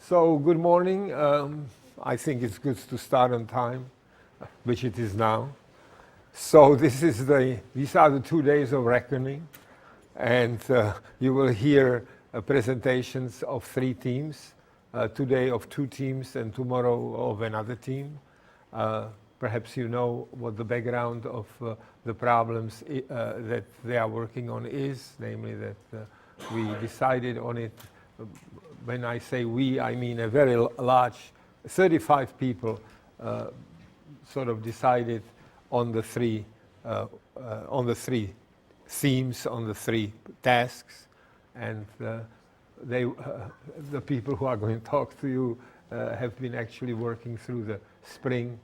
So good morning. I think it's good to start on time, which it is now. So these are the 2 days of reckoning, and you will hear presentations of 3 teams. Today of 2 teams and tomorrow of another team. Perhaps you know what the background of the problems that they are working on is, namely that we decided on it. When I say we, I mean a very large, 35 people sort of decided on the 3 themes, on the 3 tasks, and the people who are going to talk to you have been actually working through the spring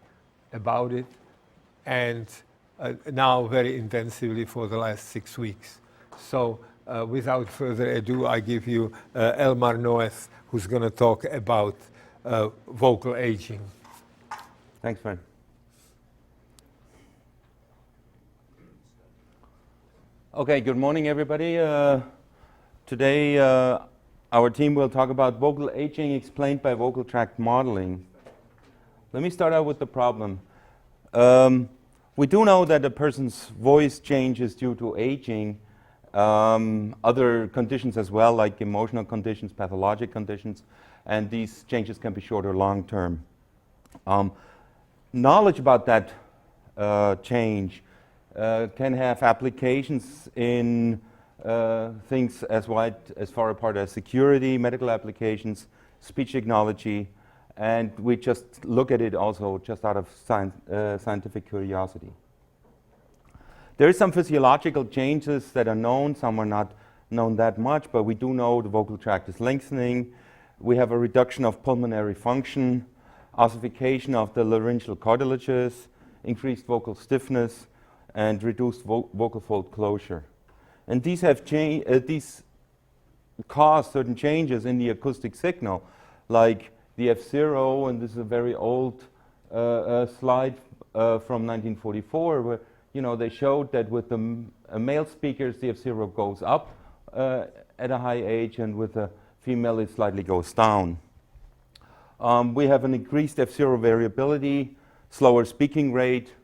about it, and now very intensively for the last 6 weeks. So without further ado, I give you Elmar Noeth, who's going to talk about vocal aging. Thanks, Fred. Okay, good morning, everybody. Today, our team will talk about vocal aging explained by vocal tract modeling. Let me start out with the problem. We do know that a person's voice changes due to aging. Other conditions as well, like emotional conditions, pathologic conditions, and these changes can be short or long term. Knowledge about that change can have applications in things as wide as far apart as security, medical applications, speech technology, and we just look at it also just out of scientific curiosity. There is some physiological changes that are known, some are not known that much, but we do know the vocal tract is lengthening. We have a reduction of pulmonary function, ossification of the laryngeal cartilages, increased vocal stiffness, and reduced vocal fold closure. And these have these cause certain changes in the acoustic signal, like the F0, and this is a very old slide from 1944, where they showed that with the male speakers, the F0 goes up at a high age, and with the female, it slightly goes down. We have an increased F0 variability, slower speaking rate,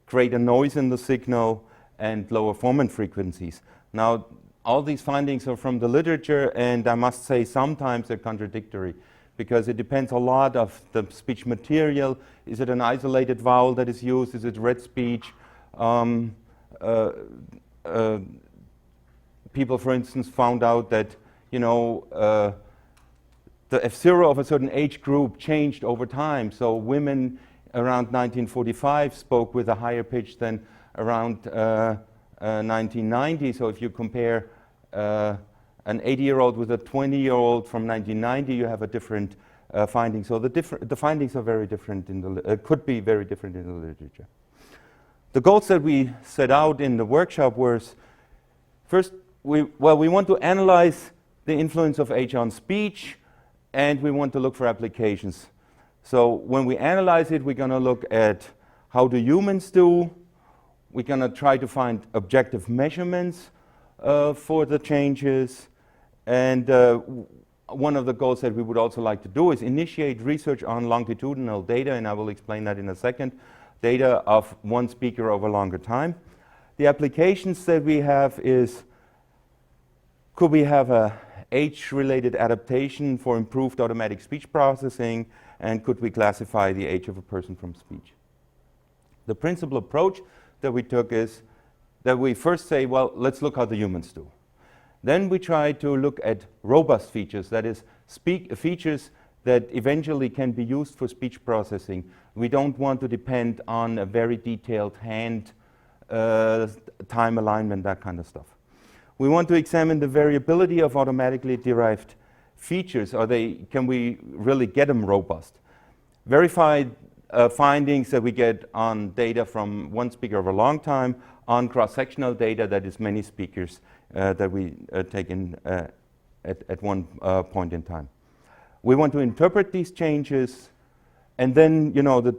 greater noise in the signal, and lower formant frequencies. Now, all these findings are from the literature, and I must say sometimes they're contradictory, because it depends a lot of the speech material. Is it an isolated vowel that is used? Is it red speech? People, for instance, found out that the F0 of a certain age group changed over time. So women around 1945 spoke with a higher pitch than around 1990. So if you compare an 80-year-old with a 20-year-old from 1990, you have a different finding. So the findings are very different could be very different in the literature. The goals that we set out in the workshop was, first, we want to analyze the influence of age on speech, and we want to look for applications. So when we analyze it, we're going to look at how do humans do. We're going to try to find objective measurements for the changes. And one of the goals that we would also like to do is initiate research on longitudinal data, and I will explain that in a second. Data of one speaker over a longer time. The applications that we have is, could we have a age-related adaptation for improved automatic speech processing, and could we classify the age of a person from speech? The principal approach that we took is that we first say, well, let's look how the humans do. Then we try to look at robust features, that is, features that eventually can be used for speech processing. We don't want to depend on a very detailed hand time alignment, that kind of stuff. We want to examine the variability of automatically derived features. Can we really get them robust? Verified findings that we get on data from one speaker over a long time, on cross-sectional data that is many speakers that we take in at one point in time. We want to interpret these changes, and then the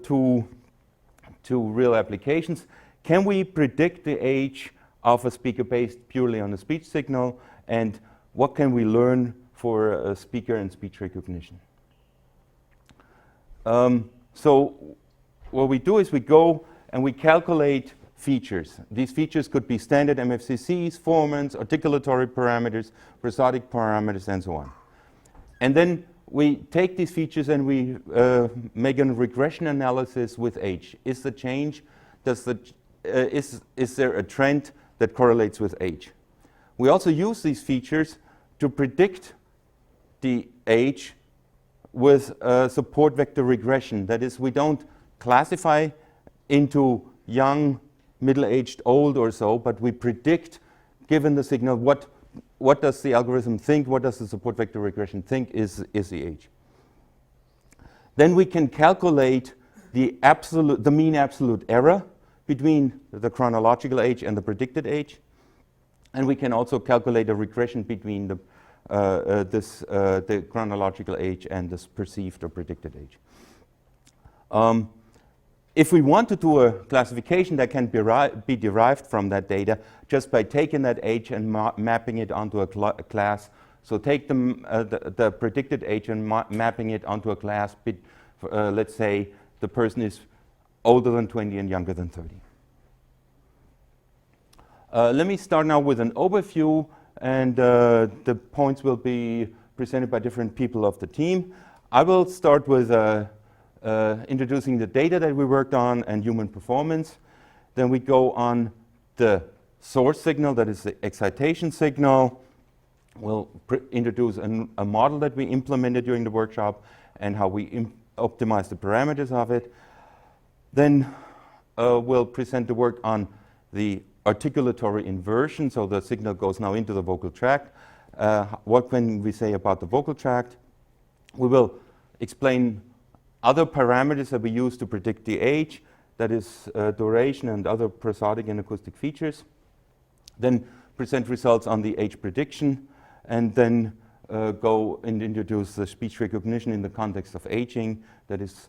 two real applications. Can we predict the age of a speaker based purely on a speech signal, and what can we learn for a speaker and speech recognition? So what we do is we go and we calculate features. These features could be standard MFCCs, formants, articulatory parameters, prosodic parameters, and so on. And then we take these features and we make a regression analysis with age. Is the change, is there a trend that correlates with age? We also use these features to predict the age with support vector regression. That is, we don't classify into young, middle-aged, old or so, but we predict, given the signal, what does the algorithm think, what does the support vector regression think is the age. Then we can calculate the mean absolute error between the chronological age and the predicted age. And we can also calculate a regression between the chronological age and this perceived or predicted age. If we want to do a classification that can be derived from that data just by taking that age and mapping it onto a class. So take the predicted age and mapping it onto a class. Let's say the person is older than 20 and younger than 30. Let me start now with an overview, and the points will be presented by different people of the team. I will start with introducing the data that we worked on and human performance. Then we go on the source signal, that is the excitation signal. We'll introduce a model that we implemented during the workshop and how we optimize the parameters of it. Then we'll present the work on the articulatory inversion, so the signal goes now into the vocal tract. What can we say about the vocal tract? We will explain other parameters that we use to predict the age, that is duration and other prosodic and acoustic features. Then present results on the age prediction, and then go and introduce the speech recognition in the context of aging, that is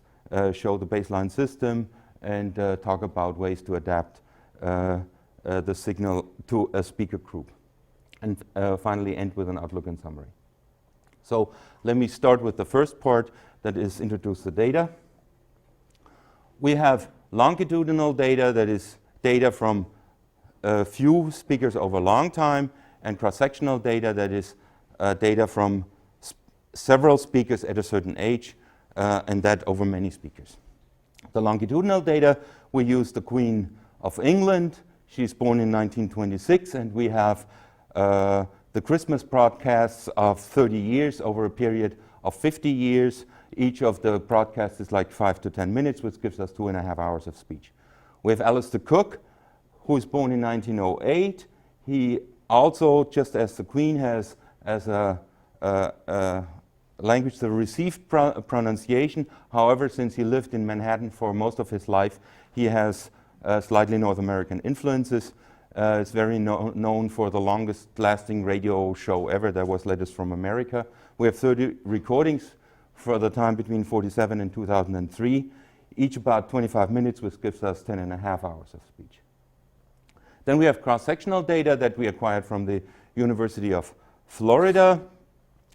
show the baseline system and talk about ways to adapt the signal to a speaker group. And finally end with an outlook and summary. So let me start with the first part, that is introduce the data. We have longitudinal data, that is data from a few speakers over a long time, and cross-sectional data, that is data from several speakers at a certain age, and that over many speakers. The longitudinal data, we use the Queen of England. She's born in 1926, and we have the Christmas broadcasts of 30 years over a period of 50 years. Each of the broadcasts is like 5 to 10 minutes, which gives us 2.5 hours of speech. We have Alistair Cook, who was born in 1908. He also, just as the Queen has as a language, the received pronunciation. However, since he lived in Manhattan for most of his life, he has slightly North American influences. It's very known for the longest lasting radio show ever, that was Letters from America. We have 30 recordings for the time between 1947 and 2003, each about 25 minutes, which gives us 10.5 hours of speech. Then we have cross-sectional data that we acquired from the University of Florida.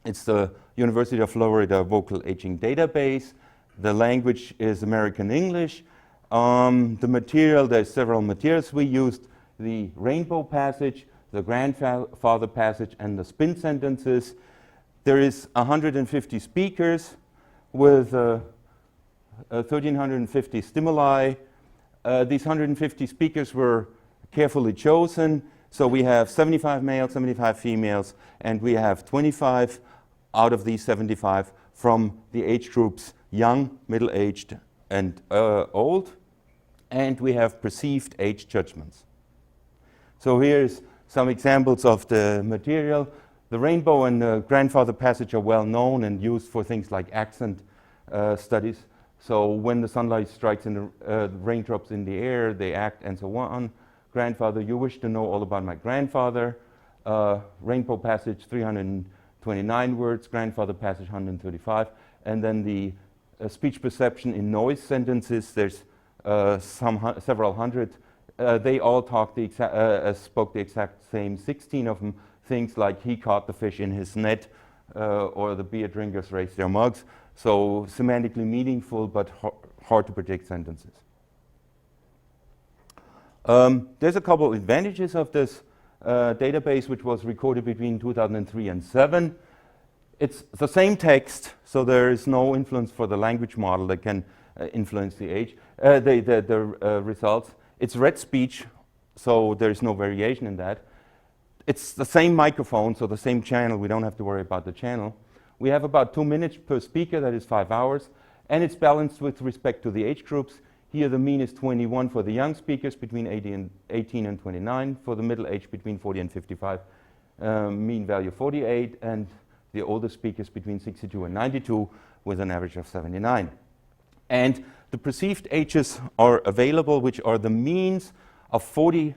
It's the University of Florida Vocal Aging Database. The language is American English. The material, there's several materials we used. The rainbow passage, the grandfather passage, and the spin sentences. There is 150 speakers with 1,350 stimuli. These 150 speakers were carefully chosen. So we have 75 males, 75 females, and we have 25 out of these 75 from the age groups young, middle-aged, and old. And we have perceived age judgments. So here's some examples of the material. The rainbow and the grandfather passage are well known and used for things like accent studies. So when the sunlight strikes and the raindrops in the air, they act and so on. Grandfather, you wish to know all about my grandfather. Rainbow passage, 329 words. Grandfather passage, 135. And then the speech perception in noise sentences, there's several hundred. They all spoke the exact same, 16 of them, things like he caught the fish in his net, or the beer drinkers raised their mugs. So semantically meaningful, but hard to predict sentences. There's a couple of advantages of this database, which was recorded between 2003 and 2007. It's the same text, so there is no influence for the language model that can influence the age, the results. It's read speech, so there's no variation in that. It's the same microphone, so the same channel. We don't have to worry about the channel. We have about 2 minutes per speaker, that is 5 hours, and it's balanced with respect to the age groups. Here the mean is 21 for the young speakers, between 18 and 29, for the middle age between 40 and 55, mean value 48, and the older speakers between 62 and 92 with an average of 79. And the perceived ages are available, which are the means of 40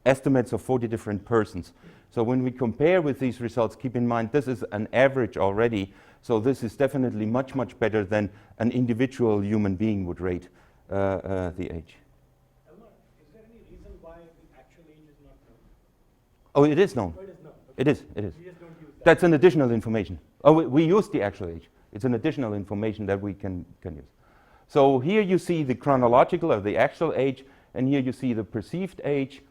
estimates of 40 different persons. So when we compare with these results, keep in mind this is an average already, so this is definitely much, much better than an individual human being would rate the age. Elmar, is there any reason why the actual age is not known? Oh, it is known. Oh, it is known. Okay. It is, it is. We just don't use that. That's an additional information. Oh, we use the actual age. It's an additional information that we can use. So here you see the chronological or the actual age, and here you see the perceived age.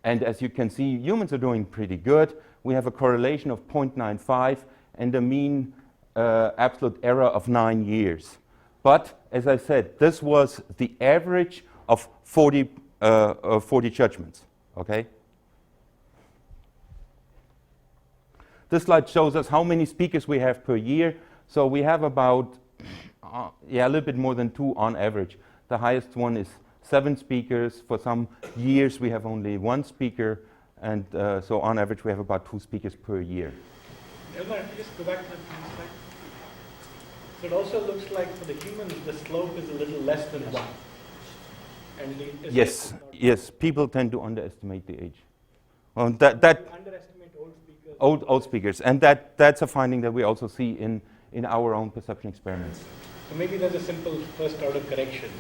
And as you can see, humans are doing pretty good. We have a correlation of 0.95 and a mean absolute error of 9 years. But as I said, this was the average of 40 judgments, okay? This slide shows us how many speakers we have per year. So we have about, a little bit more than 2 on average. The highest one is 7 speakers. For some years we have only 1 speaker, and so on average we have about 2 speakers per year. Elmar, if you just go back to the previous slide. So it also looks like for the humans the slope is a little less than 1. And the Yes, yes, people tend to underestimate the age. Well, you underestimate old speakers. Old speakers, and that's a finding that we also see in our own perception experiments. So maybe there's a simple first order correction.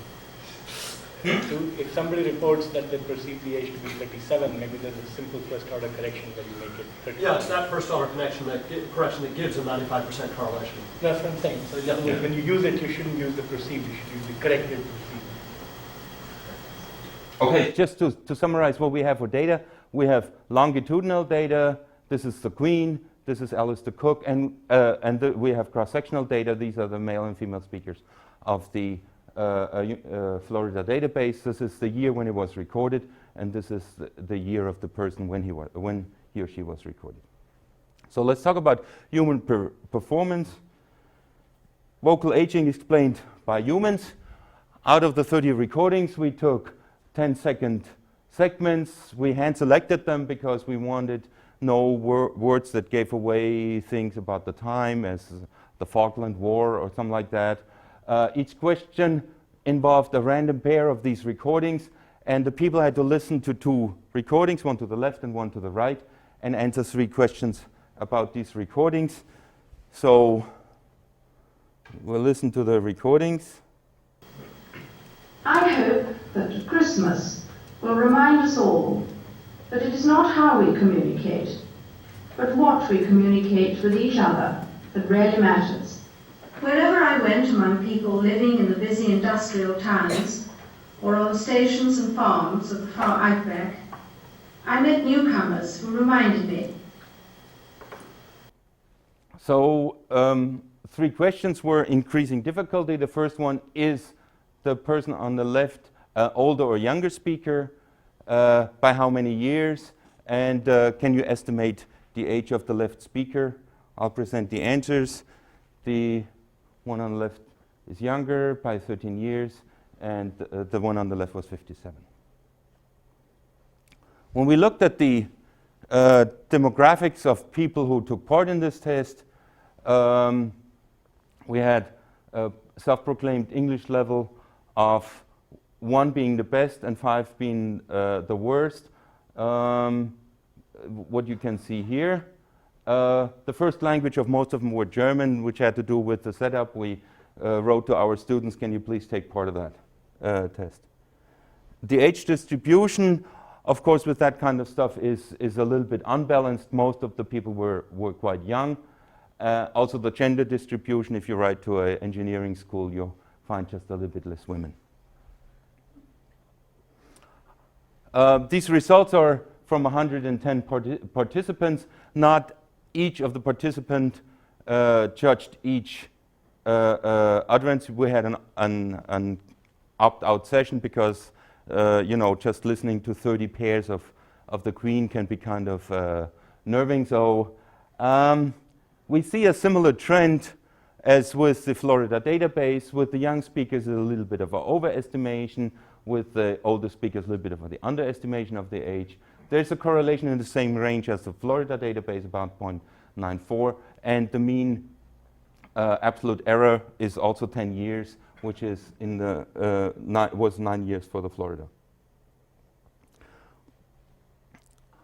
So if somebody reports that they perceive the age to be 37, maybe there's a simple first order correction that you make it 35. Yeah, it's that first order correction that gives a 95% correlation. That's what I'm saying. So in other words, when you use it, you shouldn't use the perceived, you should use the corrected perceived. Okay, just to summarize what we have for data, we have longitudinal data. This is the Queen, this is Alice the Cook, and we have cross-sectional data. These are the male and female speakers of the Florida database. This is the year when it was recorded, and this is the year of the person when he or she was recorded. So let's talk about human performance. Vocal aging explained by humans. Out of the 30 recordings, we took 10-second segments. We hand-selected them because we wanted no words that gave away things about the time, as the Falkland War or something like that. Each question involved a random pair of these recordings, and the people had to listen to 2 recordings, one to the left and one to the right, and answer 3 questions about these recordings. So we'll listen to the recordings. I hope that Christmas will remind us all that it is not how we communicate, but what we communicate with each other that really matters. Wherever I went among people living in the busy industrial towns or on stations and farms of the far outback, I met newcomers who reminded me. So 3 questions were increasing difficulty. The first one, is the person on the left older or younger speaker? By how many years? And can you estimate the age of the left speaker? I'll present the answers. The one on the left is younger by 13 years, and the one on the left was 57. When we looked at the demographics of people who took part in this test, we had a self-proclaimed English level of 1 being the best and 5 being the worst. What you can see here. The first language of most of them were German, which had to do with the setup. We wrote to our students, can you please take part of that test? The age distribution, of course, with that kind of stuff is a little bit unbalanced. Most of the people were quite young. Also the gender distribution, if you write to an engineering school, you'll find just a little bit less women. These results are from 110 participants. Not each of the participants judged each utterance. We had an opt-out session because just listening to 30 pairs of the Queen can be kind of nerving. So we see a similar trend as with the Florida database. With the young speakers, a little bit of an overestimation. With the older speakers, a little bit of the underestimation of the age. There's a correlation in the same range as the Florida database, about 0.94, and the mean absolute error is also 10 years, which is in the was 9 years for the Florida.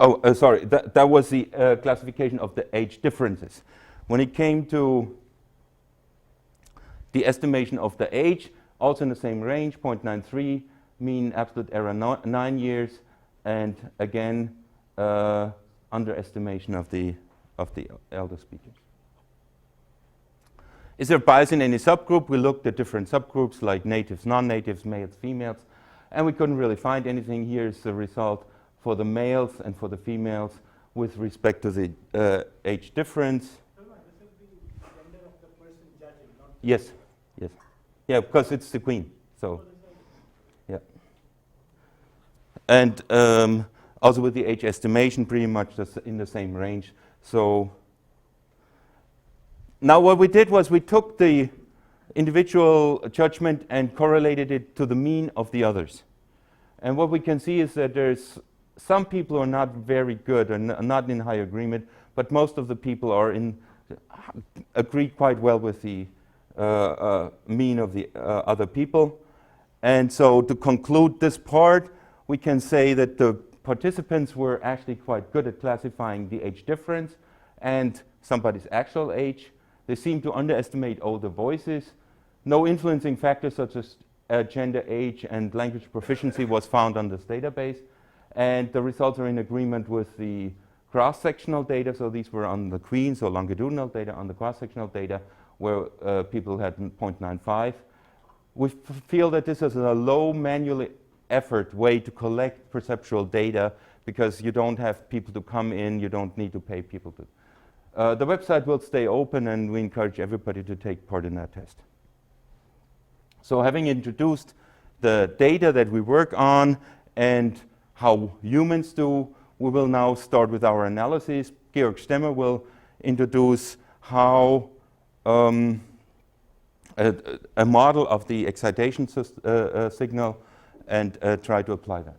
Oh, sorry, that was the classification of the age differences. When it came to the estimation of the age, also in the same range, 0.93, mean absolute error 9 years, and again underestimation of the elder speakers. Is there bias in any subgroup? We looked at different subgroups like natives, non-natives, males, females, and we couldn't really find anything. Here's the result for the males and for the females with respect to the age difference. This is the gender of the person judging, not Yes, yes. Yeah, because it's the Queen, so. Yeah. And also with the age estimation, pretty much in the same range. So now what we did was we took the individual judgment and correlated it to the mean of the others. And what we can see is that there's some people who are not very good and not in high agreement, but most of the people are agree quite well with the mean of the other people. And so to conclude this part, we can say that the participants were actually quite good at classifying the age difference and somebody's actual age. They seem to underestimate older voices. No influencing factors such as gender, age, and language proficiency was found on this database. And the results are in agreement with the cross-sectional data. So these were on the Queen, so longitudinal data. On the cross-sectional data, where people had 0.95. We feel that this is a low manual effort way to collect perceptual data because you don't have people to come in, you don't need to pay people to. The website will stay open and we encourage everybody to take part in that test. So having introduced the data that we work on and how humans do, we will now start with our analysis. Georg Stemmer will introduce how a model of the excitation signal and try to apply that.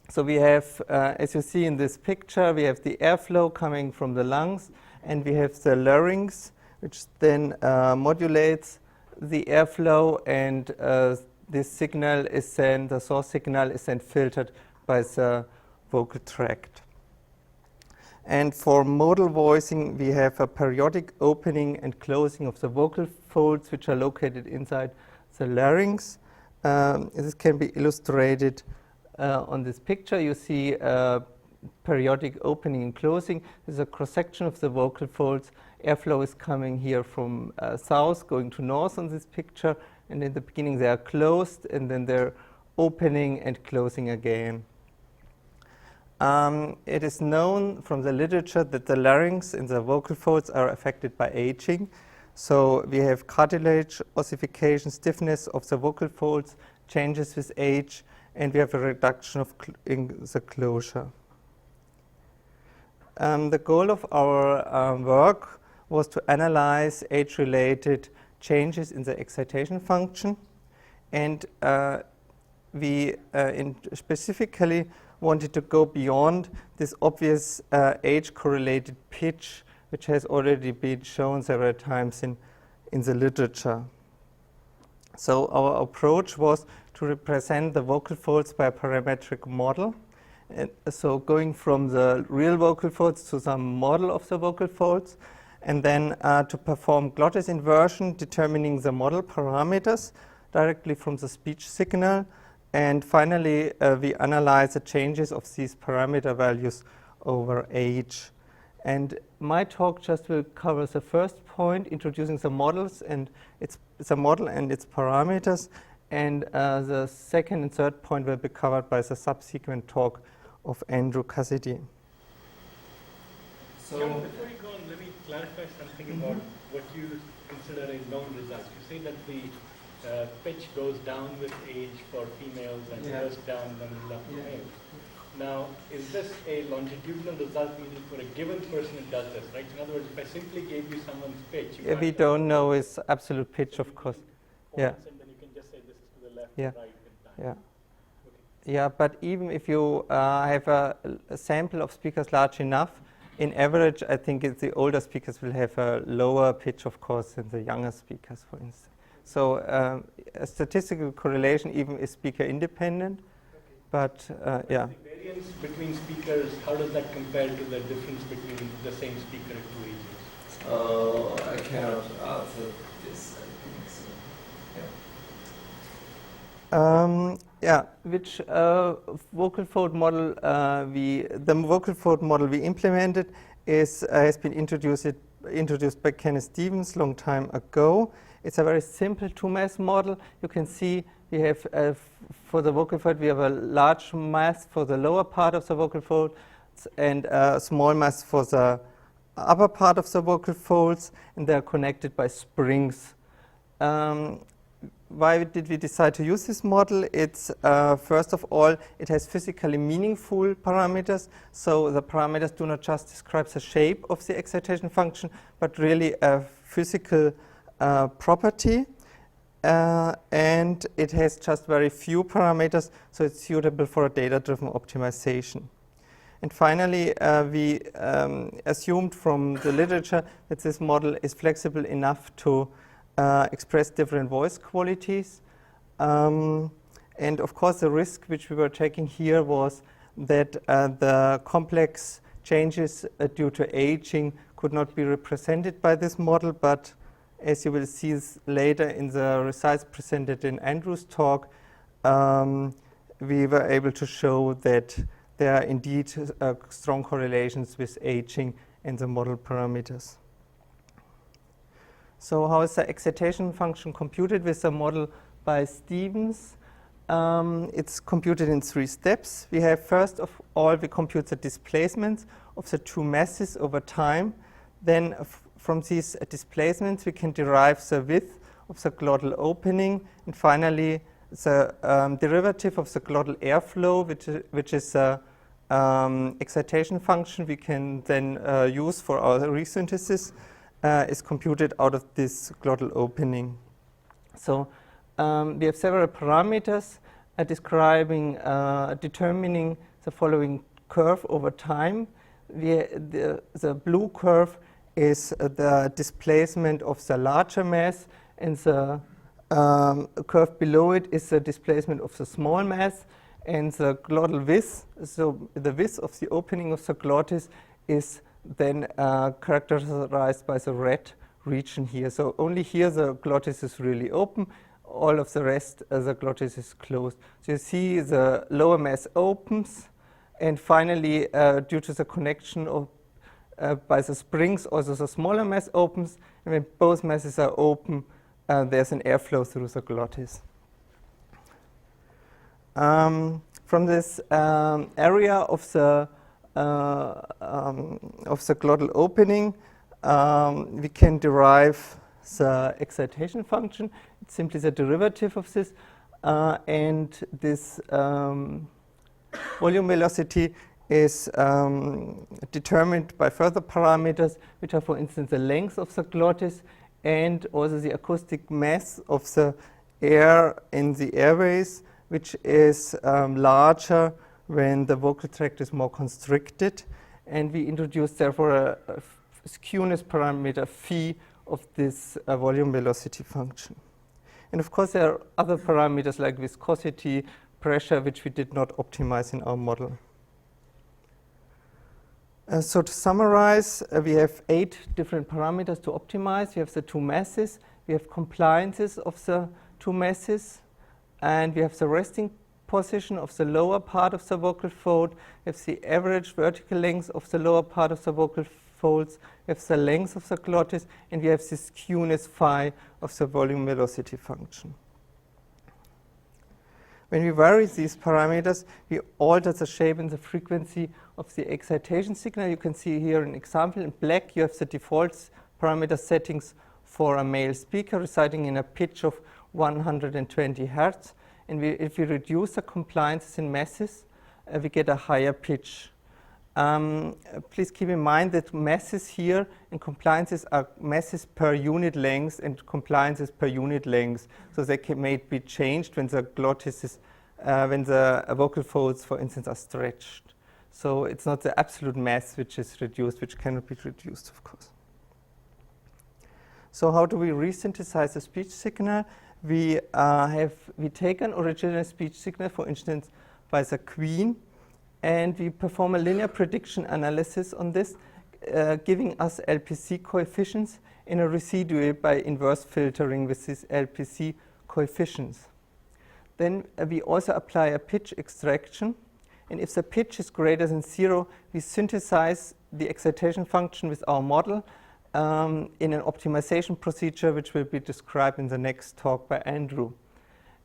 So we have, as you see in this picture, we have the airflow coming from the lungs, and we have the larynx, which then modulates the airflow, and this signal is then, the source signal is then filtered by the vocal tract. And for modal voicing, we have a periodic opening and closing of the vocal folds, which are located inside the larynx. This can be illustrated on this picture. You see periodic opening and closing. There's a cross-section of the vocal folds. Airflow is coming here from south, going to north on this picture. And in the beginning, they are closed, and then they're opening and closing again. It is known from the literature that the larynx and the vocal folds are affected by aging. So we have cartilage, ossification, stiffness of the vocal folds, changes with age, and we have a reduction of in the closure. The goal of our work was to analyze age-related changes in the excitation function, and we specifically wanted to go beyond this obvious age-correlated pitch, which has already been shown several times in the literature. So our approach was to represent the vocal folds by a parametric model. And so going from the real vocal folds to some model of the vocal folds, and then to perform glottis inversion, determining the model parameters directly from the speech signal. And finally, we analyze the changes of these parameter values over age. And my talk just will cover the first point, introducing the models and its model and its parameters, and the second and third point will be covered by the subsequent talk of Andrew Cassidy. John, before you go on, let me clarify something about what you consider a known result. You say that the pitch goes down with age for females and goes down when for males. Now, is this a longitudinal result, meaning for a given person it does this, right? In other words, if I simply gave you someone's pitch, you we don't know its absolute pitch, of course. Yeah. And then you can just say this is to the left Yeah. and right with time. Yeah. Okay. Yeah, but even if you have a sample of speakers large enough, in average, I think the older speakers will have a lower pitch, of course, than the younger speakers, for instance. So a statistical correlation even is speaker independent, but yeah. The variance between speakers, how does that compare to the difference between the same speaker at two ages? I cannot answer this, I think so. Yeah, which vocal fold model the vocal fold model we implemented has been introduced by Kenneth Stevens long time ago. It's a very simple two-mass model. You can see we have for the vocal fold we have a large mass for the lower part of the vocal fold and a small mass for the upper part of the vocal folds, and they are connected by springs. Why did we decide to use this model? It's first of all, it has physically meaningful parameters. So the parameters do not just describe the shape of the excitation function, but really a physical property. And it has just very few parameters, so it's suitable for a data-driven optimization. And finally, we assumed from the literature that this model is flexible enough to express different voice qualities. And of course, the risk which we were taking here was that the complex changes due to aging could not be represented by this model, but as you will see later in the results presented in Andrew's talk, we were able to show that there are indeed strong correlations with aging and the model parameters. So how is the excitation function computed with the model by Stevens? It's computed in 3 steps. We have first of all, we compute the displacements of the two masses over time. Then from these displacements, we can derive the width of the glottal opening. And finally, the derivative of the glottal airflow, which is the excitation function we can then use for our resynthesis, is computed out of this glottal opening. So we have several parameters determining the following curve over time. The blue curve is the displacement of the larger mass, and the curve below it is the displacement of the small mass, and the glottal width, so the width of the opening of the glottis, is then characterized by the red region here. So only here the glottis is really open. All of the rest, the glottis is closed. So you see the lower mass opens, and finally, due to the connection of by the springs, also the smaller mass opens, and when both masses are open, there's an airflow through the glottis. From this area of the glottal opening, we can derive the excitation function. It's simply the derivative of this, and this volume velocity is determined by further parameters, which are, for instance, the length of the glottis and also the acoustic mass of the air in the airways, which is larger when the vocal tract is more constricted. And we introduced, therefore, a skewness parameter phi of this volume velocity function. And of course, there are other parameters like viscosity, pressure, which we did not optimize in our model. So to summarize, we have 8 different parameters to optimize. We have the two masses, we have compliances of the two masses, and we have the resting position of the lower part of the vocal fold. We have the average vertical length of the lower part of the vocal folds, we have the length of the glottis, and we have this skewness phi of the volume velocity function. When we vary these parameters, we alter the shape and the frequency of the excitation signal. You can see here an example. In black, you have the default parameter settings for a male speaker residing in a pitch of 120 hertz. And if we reduce the compliances in masses, we get a higher pitch. Please keep in mind that masses here and compliances are masses per unit length and compliances per unit length. So they may be changed when the glottis is, when the vocal folds, for instance, are stretched. So it's not the absolute mass which is reduced, which cannot be reduced, of course. So how do we resynthesize the speech signal? We take an original speech signal, for instance, by the Queen, and we perform a linear prediction analysis on this, giving us LPC coefficients in a residual by inverse filtering with these LPC coefficients. Then we also apply a pitch extraction, and if the pitch is greater than 0, we synthesize the excitation function with our model in an optimization procedure which will be described in the next talk by Andrew.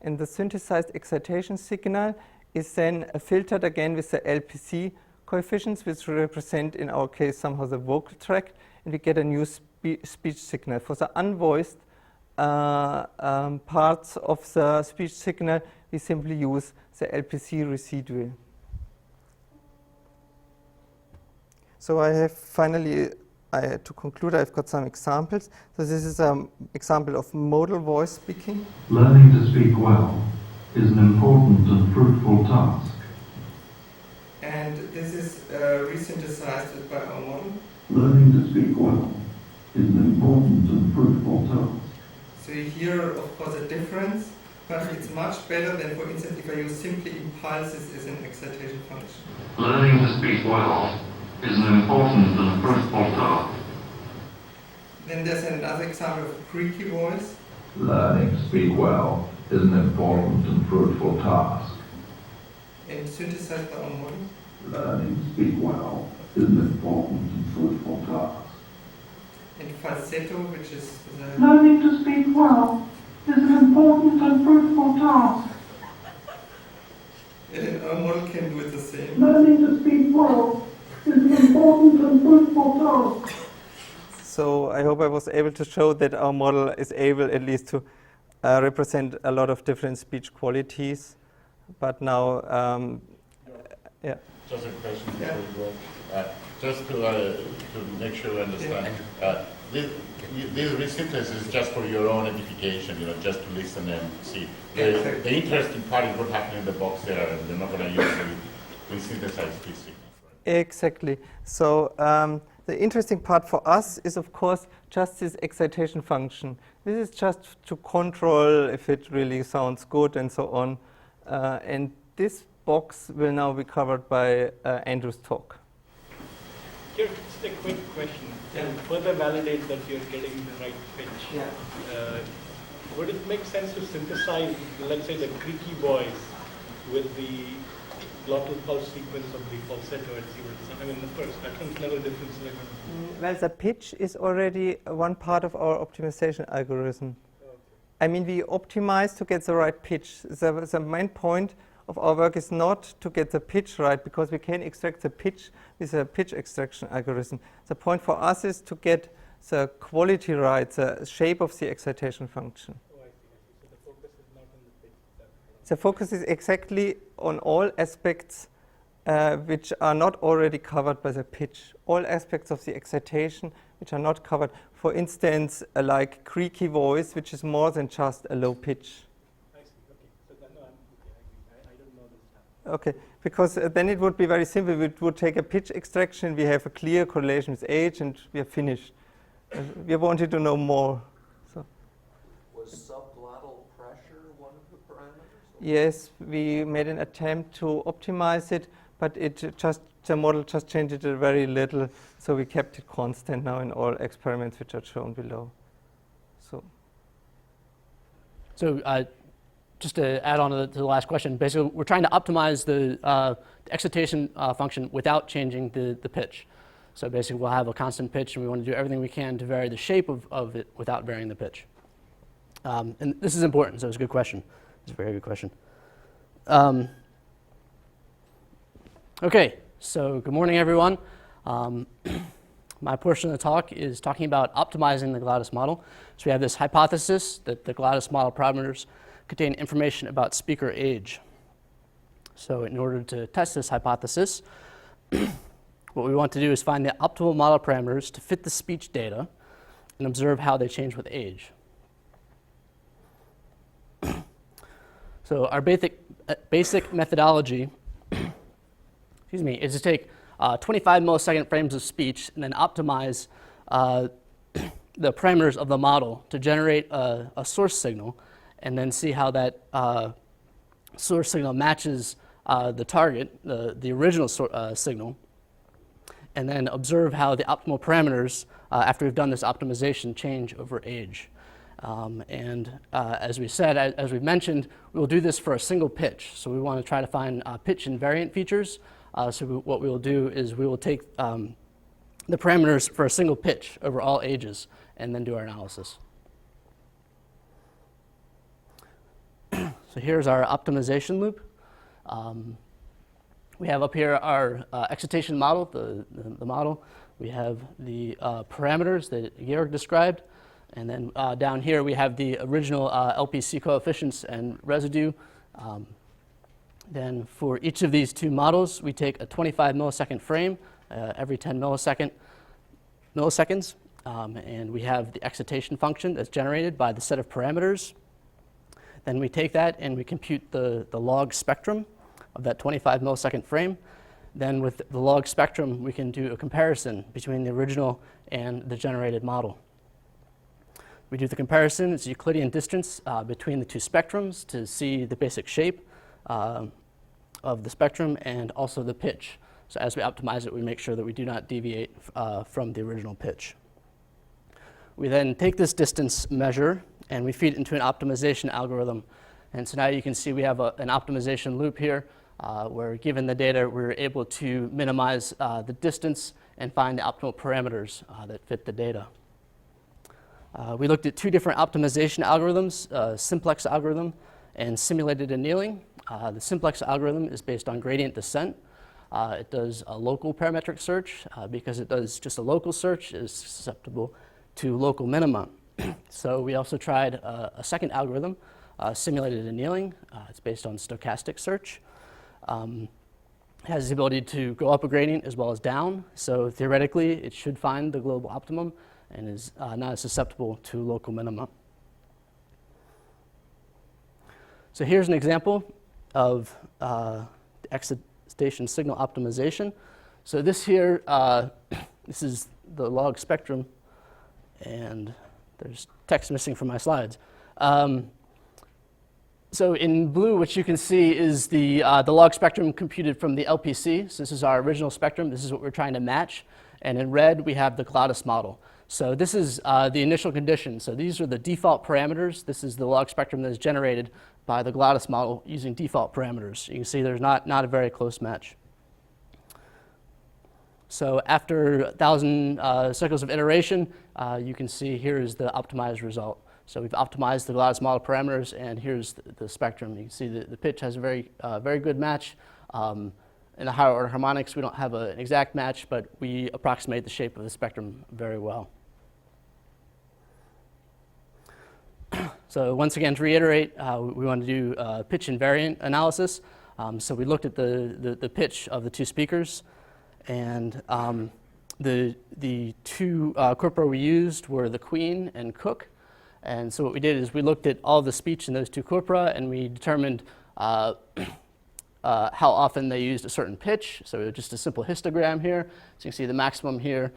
And the synthesized excitation signal is then filtered again with the LPC coefficients, which represent, in our case, somehow the vocal tract, and we get a new speech signal. For the unvoiced parts of the speech signal, we simply use the LPC residual. So I have finally, to conclude, I've got some examples. So this is an example of modal voice speaking. Learning to speak well is an important and fruitful task. And this is resynthesized by our model. Learning to speak well is an important and fruitful task. So you hear, of course, a difference, but it's much better than, for instance, if I use simply impulses as an excitation function. Learning to speak well is an important and fruitful task. Then there's another example of creaky voice. Learning to speak well is an important and fruitful task. And synthesized by our model. Learning to speak well is an important and fruitful task. And falsetto, which is the... Learning to speak well is an important and fruitful task. And our model can do it the same. Learning to speak well is an important and fruitful task. So I hope I was able to show that our model is able at least to represent a lot of different speech qualities. But now, yeah. Just a question before you go. Just to make sure we understand, this resynthesis is just for your own edification, just to listen and see. The interesting part is what happened in the box there, and they're not going to use the resynthesized speech signals. Right? Exactly. So the interesting part for us is, of course, just this excitation function. This is just to control if it really sounds good and so on. And this box will now be covered by Andrew's talk. Here, just a quick question. To further validate that you're getting the right pitch, would it make sense to synthesize, let's say, the creaky voice with the glottal pulse sequence of the falsetto and see what it sounds? I mean, of course, utterance level difference. Well, the pitch is already one part of our optimization algorithm. Okay. I mean, we optimize to get the right pitch. The main point of our work is not to get the pitch right, because we can extract the pitch with a pitch extraction algorithm. The point for us is to get the quality right, the shape of the excitation function. Oh, I see. So the focus is not on the pitch. The focus is exactly on all aspects which are not already covered by the pitch. All aspects of the excitation which are not covered. For instance, like creaky voice, which is more than just a low pitch. I see. Okay. So then, no, I don't know this. Okay, because then it would be very simple. We would take a pitch extraction, we have a clear correlation with age, and we are finished. We wanted to know more. So. Was subglottal pressure one of the parameters? Yes, we made an attempt to optimize it, but the model just changed it a very little, so we kept it constant now in all experiments which are shown below. So just to add on to the last question, basically we're trying to optimize the excitation function without changing the pitch. So basically, we'll have a constant pitch, and we want to do everything we can to vary the shape of it without varying the pitch. And this is important, so it's a good question. It's a very good question. Okay, so good morning, everyone. My portion of the talk is talking about optimizing the GLaDOS model. So we have this hypothesis that the GLaDOS model parameters contain information about speaker age. So in order to test this hypothesis, what we want to do is find the optimal model parameters to fit the speech data and observe how they change with age. So our basic methodology excuse me, is to take 25 millisecond frames of speech and then optimize the parameters of the model to generate a source signal, and then see how that source signal matches the target, the original signal, and then observe how the optimal parameters, after we've done this optimization, change over age. As we said, as we've mentioned, we'll do this for a single pitch. So we want to try to find pitch invariant features. What we will do is we will take the parameters for a single pitch over all ages and then do our analysis. So here's our optimization loop. We have up here our excitation model, the model. We have the parameters that Georg described. And then down here we have the original LPC coefficients and residue. Then for each of these two models, we take a 25 millisecond frame every 10 milliseconds. And we have the excitation function that's generated by the set of parameters. Then we take that and we compute the log spectrum of that 25 millisecond frame. Then with the log spectrum, we can do a comparison between the original and the generated model. We do the comparison, it's Euclidean distance between the two spectrums to see the basic shape of the spectrum and also the pitch. So as we optimize it, we make sure that we do not deviate from the original pitch. We then take this distance measure and we feed it into an optimization algorithm. And so now you can see we have an optimization loop here where, given the data, we're able to minimize the distance and find the optimal parameters that fit the data. We looked at two different optimization algorithms, simplex algorithm and simulated annealing. The simplex algorithm is based on gradient descent. It does a local parametric search. Because it does just a local search, it is susceptible to local minima. So we also tried a second algorithm, simulated annealing. It's based on stochastic search. It has the ability to go up a gradient as well as down. So theoretically, it should find the global optimum and is not as susceptible to local minima. So here's an example of the excitation signal optimization. So this here, this is the log spectrum, and there's text missing from my slides. So in blue, what you can see is the log spectrum computed from the LPC. So this is our original spectrum. This is what we're trying to match. And in red, we have the GLaDOS model. So this is the initial condition. So these are the default parameters. This is the log spectrum that is generated by the GLaDOS model using default parameters. You can see there's not a very close match. So after 1,000 cycles of iteration, you can see here is the optimized result. So we've optimized the GLaDOS model parameters, and here's the spectrum. You can see the pitch has a very good match. In the higher order harmonics, we don't have an exact match, but we approximate the shape of the spectrum very well. So once again, to reiterate, we want to do pitch invariant analysis. So we looked at the pitch of the two speakers, and the two corpora we used were the Queen and Cook. And so what we did is we looked at all the speech in those two corpora, and we determined how often they used a certain pitch. So just a simple histogram here. So you can see the maximum here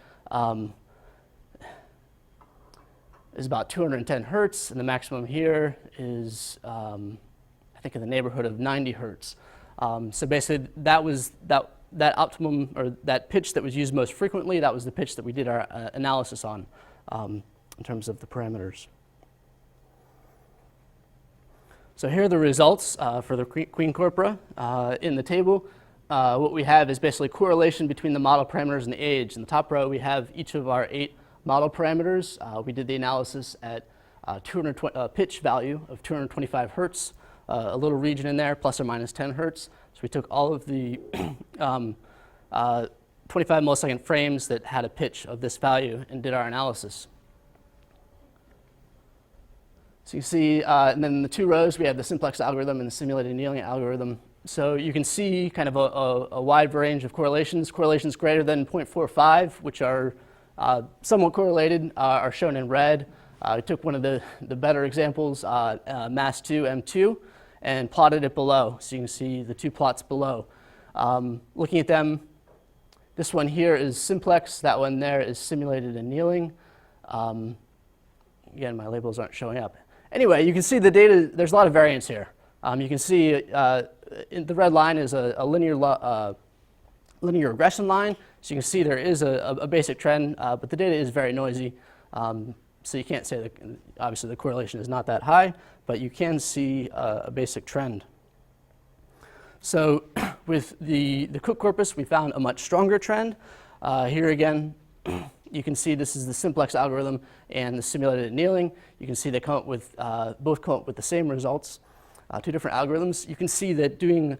is about 210 hertz, and the maximum here is, I think, in the neighborhood of 90 hertz. So basically, that was that optimum, or that pitch that was used most frequently. That was the pitch that we did our analysis on in terms of the parameters. So here are the results for the Queen corpora. In the table, what we have is basically correlation between the model parameters and the age. In the top row, we have each of our 8 model parameters. We did the analysis at pitch value of 225 hertz, a little region in there, plus or minus 10 hertz. So we took all of the 25 millisecond frames that had a pitch of this value and did our analysis. So you see, and then in the 2 rows, we have the simplex algorithm and the simulated annealing algorithm. So you can see kind of a wide range of correlations. Correlations greater than 0.45, which are somewhat correlated, are shown in red. I took one of the better examples, mass 2, M2, and plotted it below. So you can see the 2 plots below. Looking at them, this one here is simplex. That one there is simulated annealing. Again, my labels aren't showing up. Anyway, you can see the data, there's a lot of variance here. You can see the red line is a linear regression line. So you can see there is a basic trend, but the data is very noisy. So you can't say that, obviously the correlation is not that high, but you can see a basic trend. So with the Cook corpus, we found a much stronger trend. Here again, you can see this is the simplex algorithm and the simulated annealing. You can see they both come up with the same results, 2 different algorithms. You can see that doing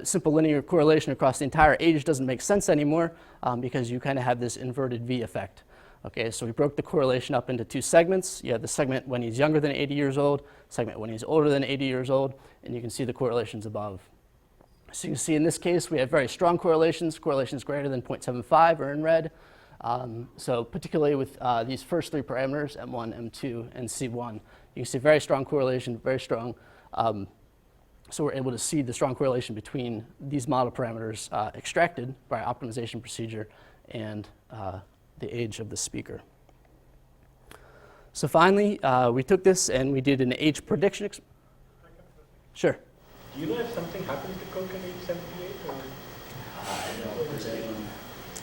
simple linear correlation across the entire age doesn't make sense anymore because you kind of have this inverted V effect. Okay, so we broke the correlation up into 2 segments. You have the segment when he's younger than 80 years old, segment when he's older than 80 years old, and you can see the correlations above. So you can see in this case, we have very strong correlations. Correlations greater than 0.75 are in red. So particularly with these first 3 parameters, M1, M2, and C1, you can see very strong correlation, very strong. So we're able to see the strong correlation between these model parameters extracted by our optimization procedure and the age of the speaker. So finally, we took this and we did an age prediction. Sure. Do you know if something happened to Cook in age 78? Or? I don't know if there's anyone.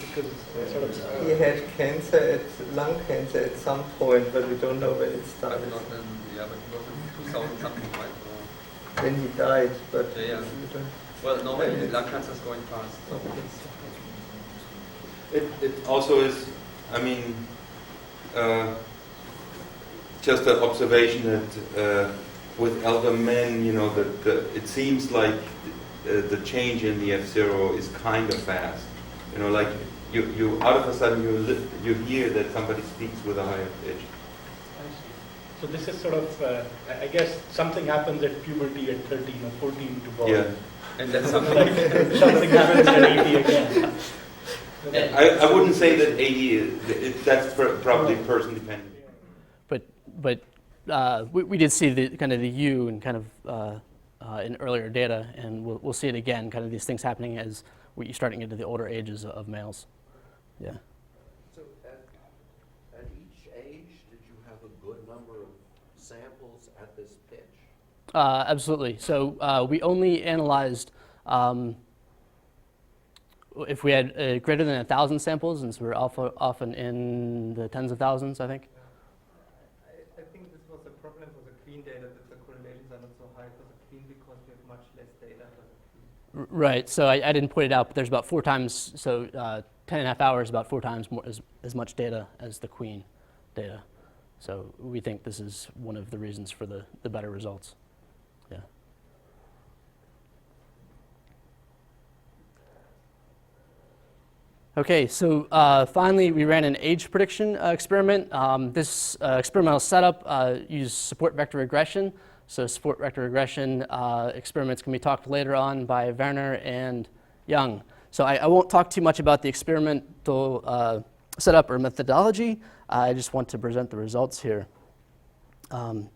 Because it's sort of, He had cancer, lung cancer at some point, but we don't know when it started. Not in, yeah, but not in 2000 something, right? When he died, but Yeah. we don't. Well, normally lung cancer is going fast. So. It also is, I mean, just an observation that with elder men, you know, it seems like the change in the F0 is kind of fast. You know, like you out of a sudden you hear that somebody speaks with a higher pitch. I see. So this is sort of, I guess something happens at puberty at 13 or 14 to boys. Yeah. And then something. Like something happens at 80 again. I wouldn't say that 80 is, that's probably person dependent. But we did see the kind of the U and kind of in earlier data, and we'll see it again, kind of these things happening as you're starting into the older ages of males. Yeah. So at each age, did you have a good number of samples at this pitch? Absolutely. So we only analyzed if we had greater than 1,000 samples, and so we're often in the tens of thousands, I think. I think this was the problem with the clean data, that the correlations are not so high for the clean because we have much less data. Right. So I didn't point it out, but there's about 4 times. So 10.5 hours, about 4 times more as much data as the queen data. So we think this is one of the reasons for the better results. Yeah. Okay, so finally we ran an age prediction experiment. This experimental setup used support vector regression. So support vector regression experiments can be talked later on by Werner and Young. So I won't talk too much about the experimental setup or methodology. I just want to present the results here. So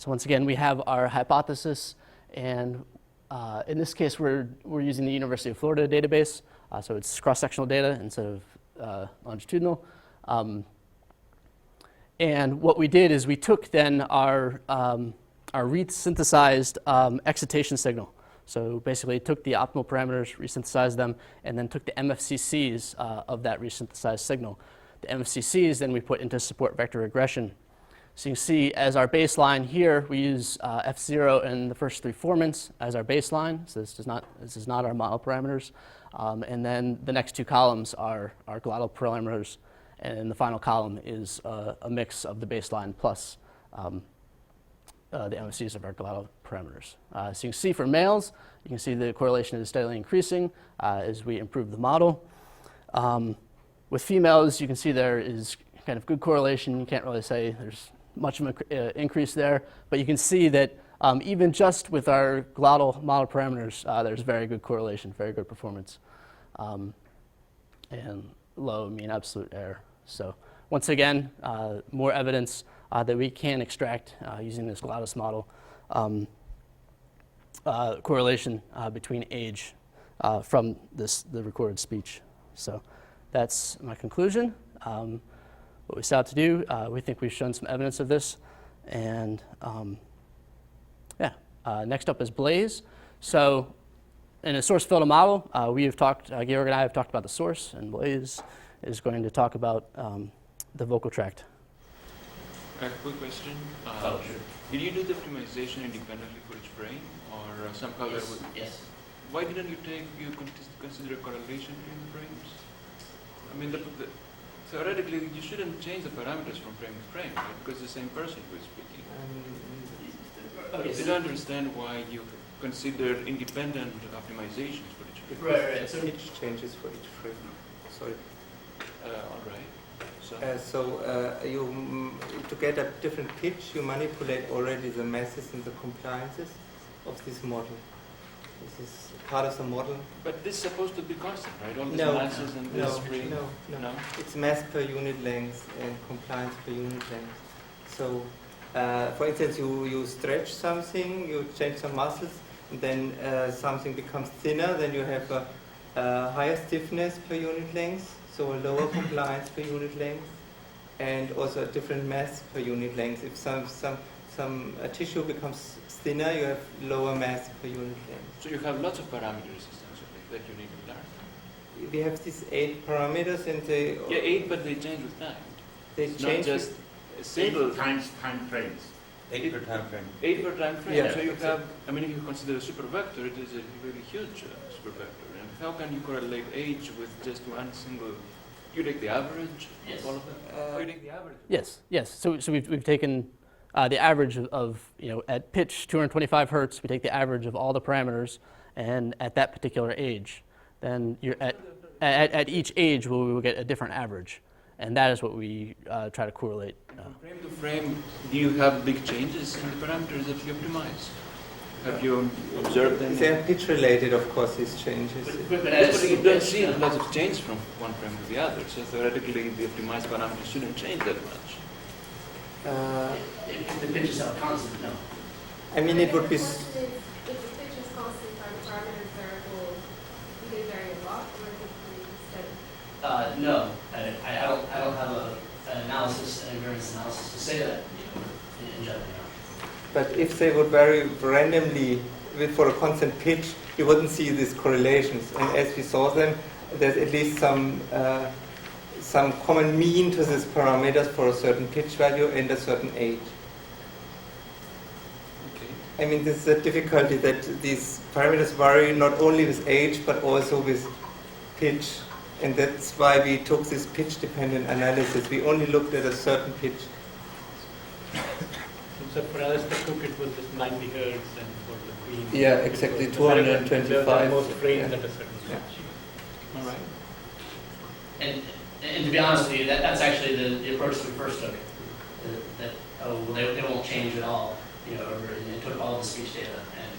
once again, we have our hypothesis, and in this case, we're using the University of Florida database. So it's cross-sectional data instead of longitudinal. And what we did is we took then our resynthesized excitation signal. So basically took the optimal parameters, resynthesized them, and then took the MFCCs of that resynthesized signal. The MFCCs then we put into support vector regression. So you can see as our baseline here, we use F0 and the first 3 formants as our baseline. So this is not our model parameters. And then the next 2 columns are our glottal parameters. And the final column is a mix of the baseline plus the MOCs of our glottal parameters. So you can see for males, you can see the correlation is steadily increasing as we improve the model. With females, you can see there is kind of good correlation. You can't really say there's much of an increase there, but you can see that even just with our glottal model parameters, there's very good correlation, very good performance, and low mean absolute error. So once again, more evidence that we can extract using this glottis model correlation between age from the recorded speech. So that's my conclusion. What we set out to do, we think we've shown some evidence of this. And next up is Blaze. So in a source filter model, we have talked, Georg and I have talked about the source, and Blaze is going to talk about the vocal tract. Quick question. Sure. Did you do the optimization independently for each frame, or somehow Yes. that would? Yes. Why didn't you consider a correlation between the frames? I mean, theoretically, you shouldn't change the parameters from frame to frame, right? Because it's the same person who is speaking. Okay, I don't understand why you consider independent optimizations for each frame. Right. So Pitch changes for each frame. Sorry. All right. So, To get a different pitch, you manipulate already the masses and the compliances of this model. This is part of the model. but this is supposed to be constant, right? All these No. masses and this frame. No. It's mass per unit length and compliance per unit length. So, for instance, you stretch something, you change some muscles, and then something becomes thinner, then you have a higher stiffness per unit length, so a lower compliance per unit length, and also a different mass per unit length. If some tissue becomes thinner, you have lower mass per unit length. So you have lots of parameters essentially that you need to learn. We have these 8 parameters, and they 8, but they change with time. they It's change. not just a single 8 times time frames. 8 per time frame. 8 per time frame. Yeah. So you have, I mean, if you consider a supervector, it is a really huge supervector. And how can you correlate age with just one single? You take the average Yes. of all of them? Or you take the average? Yes. So we've taken the average of at pitch 225 hertz, we take the average of all the parameters, and at that particular age, then you're at each age we will get a different average, and that is what we try to correlate. From frame to frame, do you have big changes in the parameters that you optimize? Have you observed them? They are pitch related, of course, these changes. But you don't see lots of change from one frame to the other, so theoretically the optimized parameters shouldn't change that much. If the pitch is constant, no. I mean, it would be. If the pitch is constant, are the parameters variable? Do they vary a lot, or is it pretty steady? No, I don't have an analysis, an invariance analysis to say that in general. But if they would vary randomly for a constant pitch, you wouldn't see these correlations. And as we saw them, there's at least some common mean to these parameters for a certain pitch value and a certain age. Okay. I mean, this is a difficulty that these parameters vary not only with age, but also with pitch. And that's why we took this pitch-dependent analysis. We only looked at a certain pitch. So for Alistair Cook, it was just 90 hertz, and for the Queen, Yeah, it exactly, was 225. most frames Yeah. at a certain pitch. All right. And to be honest with you, that's actually the approach that we first took. They won't change at all. It took all the speech data and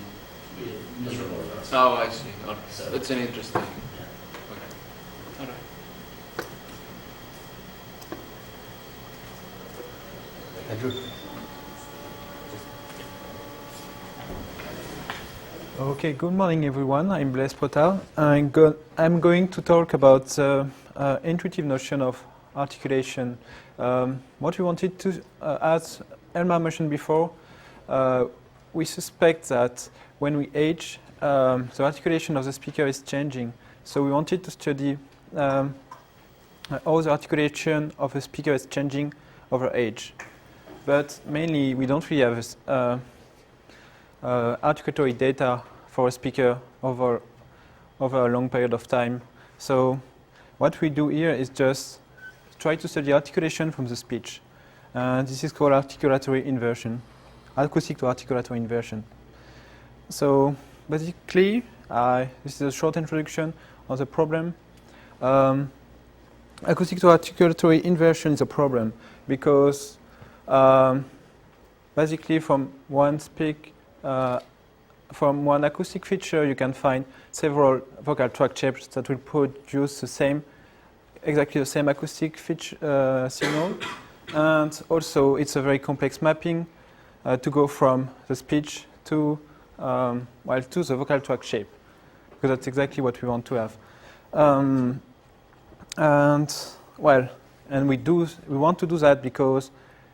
we had miserable results. Oh, I see. Okay. So- That's an interesting. Yeah. Okay. All right. Andrew? Okay, good morning everyone. I'm Blaise Potal. I'm going to talk about the intuitive notion of articulation. What we wanted to, as Elmar mentioned before, we suspect that when we age, the articulation of the speaker is changing. So we wanted to study how the articulation of a speaker is changing over age. but mainly we don't really have articulatory data for a speaker over a long period of time. So what we do here is just try to study articulation from the speech. This is called articulatory inversion, acoustic to articulatory inversion. So basically, this is a short introduction of the problem. Acoustic to articulatory inversion is a problem because basically from one acoustic feature, you can find several vocal tract shapes that will produce exactly the same acoustic signal. And also, it's a very complex mapping to go from the speech to the vocal tract shape, because that's exactly what we want to have. And we want to do that because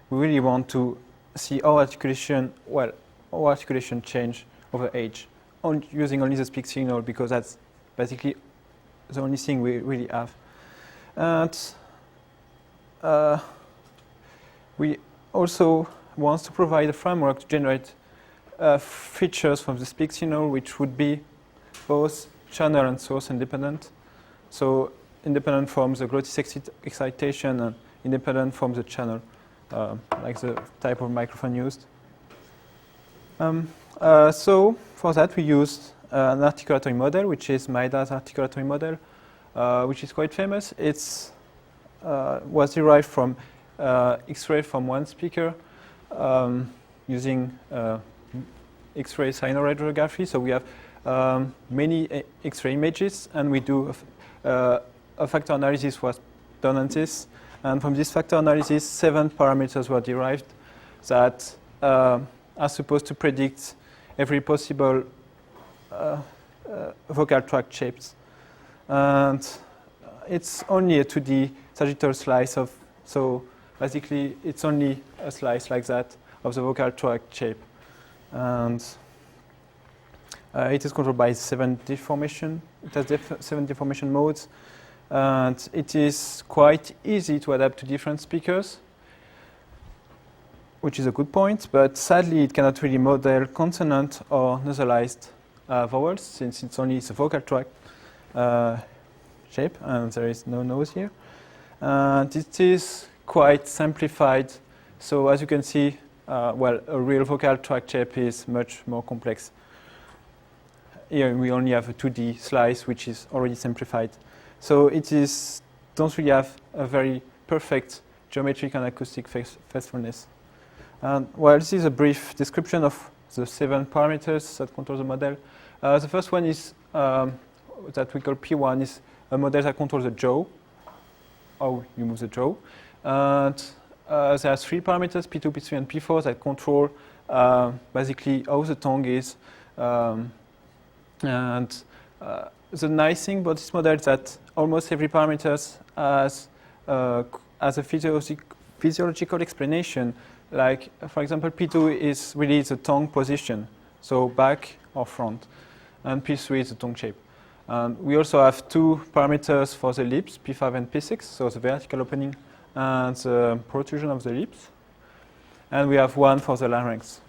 we really want to see how articulation change over age, using only the speak signal, because that's basically the only thing we really have. And we also want to provide a framework to generate features from the speak signal, which would be both channel and source independent. So independent from the glottis excitation and independent from the channel, like the type of microphone used. So for that we used an articulatory model, which is Maeda's articulatory model, which is quite famous. It was derived from X-ray from one speaker using X-ray sinoradiography. So we have many X-ray images, and we do a factor analysis was done on this. And from this factor analysis, 7 parameters were derived that are supposed to predict every possible vocal tract shapes. And it's only a 2D sagittal slice so basically it's only a slice like that of the vocal tract shape. And it is controlled by 7 deformation. It has 7 deformation modes. And it is quite easy to adapt to different speakers, which is a good point, but sadly it cannot really model consonant or nasalized vowels, since it's only the vocal tract shape, and there is no nose here. And it is quite simplified, so as you can see, a real vocal tract shape is much more complex. Here we only have a 2D slice, which is already simplified. So don't really have a very perfect geometric and acoustic faithfulness. And this is a brief description of the 7 parameters that control the model. The first one is that we call P1, is a model that controls the jaw, how you move the jaw. And there are 3 parameters, P2, P3, and P4, that control basically how the tongue is. The nice thing about this model is that almost every parameter has a physiological explanation. Like, for example, P2 is really the tongue position, so back or front, and P3 is the tongue shape. And we also have 2 parameters for the lips, P5 and P6, so the vertical opening and the protrusion of the lips. And we have 1 for the larynx.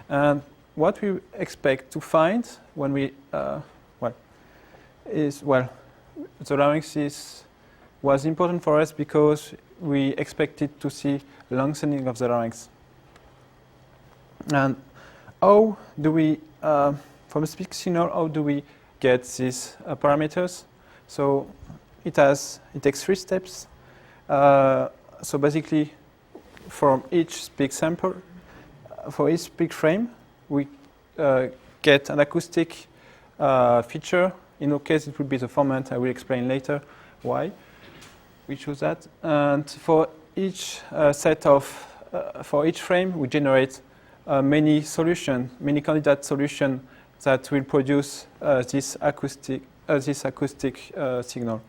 And what we expect to find when we the larynx was important for us because we expected to see lengthening of the larynx. And how do we, from a speak signal, how do we get these parameters? So it takes 3 steps. So basically, from each speak sample, for each speak frame, we get an acoustic feature. In our case, it would be the formant. I will explain later why we choose that. And for each for each frame, we generate many candidate solutions that will produce this acoustic signal.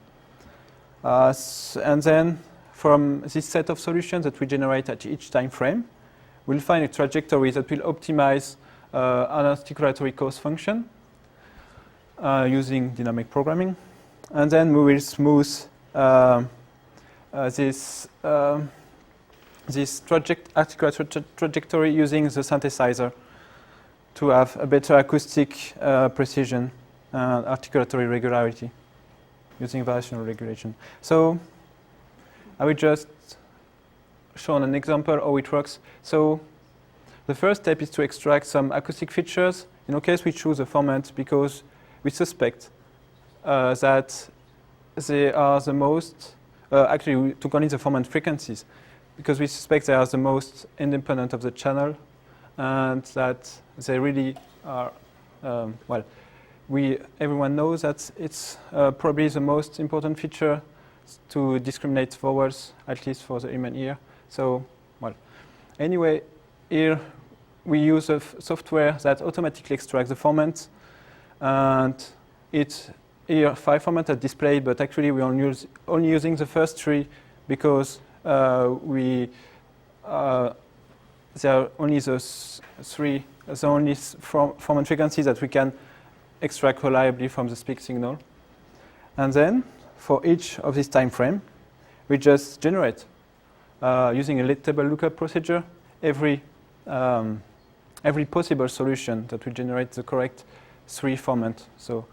And then from this set of solutions that we generate at each time frame, we'll find a trajectory that will optimize an articulatory cause function using dynamic programming. And then we will smooth this this articulatory trajectory using the synthesizer to have a better acoustic precision and articulatory regularity using variational regulation. So I will just show an example how it works. So the first step is to extract some acoustic features. In our case, we choose a format because we suspect that they are the most, actually we took only the formant frequencies, because we suspect they are the most independent of the channel and that they really are, well, everyone knows that it's probably the most important feature to discriminate vowels, at least for the human ear. So, well, anyway, here we use a software that automatically extracts the formants, and it's here 5 formats are displayed, but actually we're only using the first 3 because there are only those 3, the only formant frequencies that we can extract reliably from the speak signal. And then, for each of this time frame, we just generate, using a table lookup procedure, every possible solution that will generate the correct 3 formant. So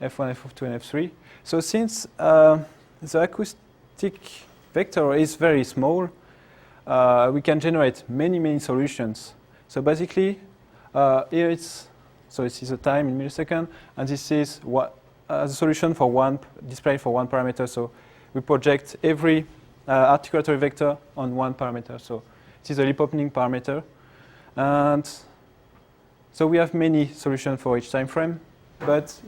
F1, F2, and F3. So since the acoustic vector is very small, we can generate many solutions. So basically, here it's, so this is the time in milliseconds, and this is what the solution for one display for one parameter. So we project every articulatory vector on one parameter. So this is a lip opening parameter, and so we have many solutions for each time frame. But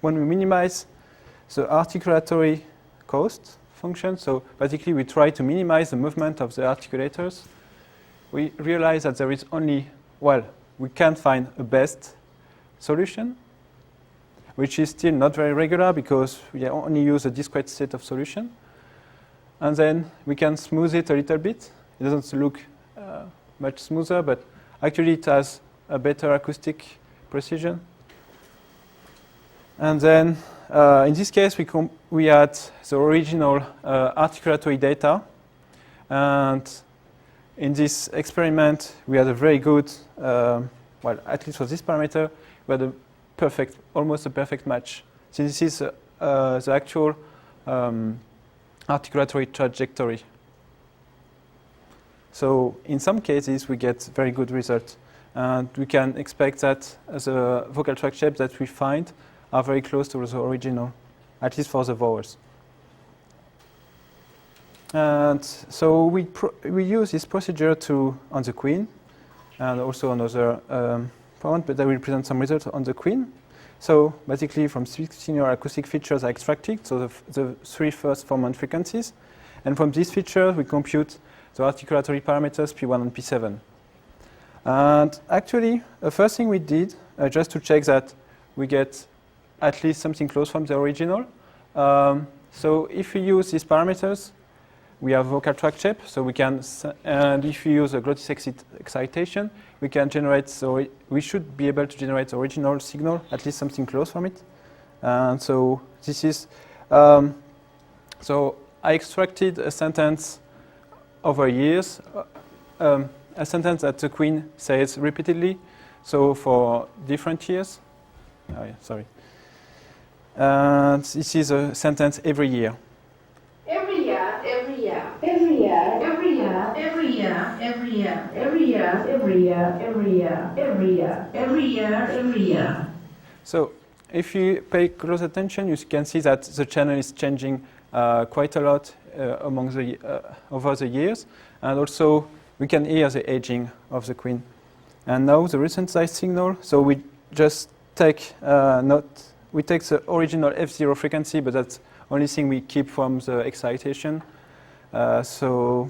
when we minimize the articulatory cost function, so basically we try to minimize the movement of the articulators, we realize that there is only, well, we can't find a best solution, which is still not very regular because we only use a discrete set of solution. And then we can smooth it a little bit. It doesn't look much smoother, but actually it has a better acoustic precision. And then in this case, we had the original articulatory data. And in this experiment, we had a very good, well, at least for this parameter, we had a perfect, almost a perfect match. So this is the actual articulatory trajectory. So in some cases, we get very good results. And we can expect that the vocal tract shapes that we find are very close to the original, at least for the vowels. And so we use this procedure on the Queen, and also on other formats, but I will present some results on the Queen. So basically, from 16 acoustic features are extracted, so the 3 first formant frequencies. And from these features, we compute the articulatory parameters P1 and P7. And actually, the first thing we did, just to check that we get at least something close from the original. So if we use these parameters, we have vocal tract shape, so we can, and if we use a glottis excitation, we can generate, so we should be able to generate the original signal, at least something close from it. And so this is, so I extracted a sentence over years, a sentence that the Queen says repeatedly, so for different years. Oh, yeah, sorry. And this is a sentence every year. Every year, every year, every year, every year, every year, every year, every year, every year, every year, every year, every year, every year. So if you pay close attention, you can see that the channel is changing quite a lot over the years, and also we can hear the aging of the Queen. And now the recent size signal. So we just take we take the original F0 frequency, but that's the only thing we keep from the excitation. So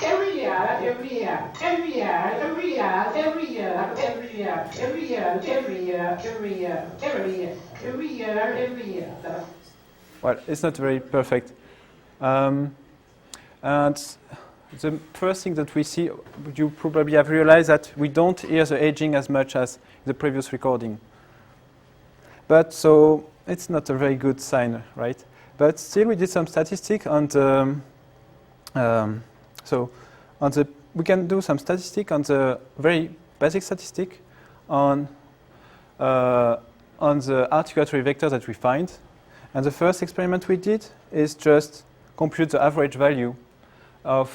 Every year, every year, every year, every year, every year, every year, every year, every year, every year, every year, every year, every year. Well, it's not very perfect. And the first thing that we see, you probably have realized that we don't hear the aging as much as the previous recording. But so it's not a very good sign, right? But still, we did some statistics on the So we can do some statistic on the very basic statistic on the articulatory vectors that we find. And the first experiment we did is just compute the average value of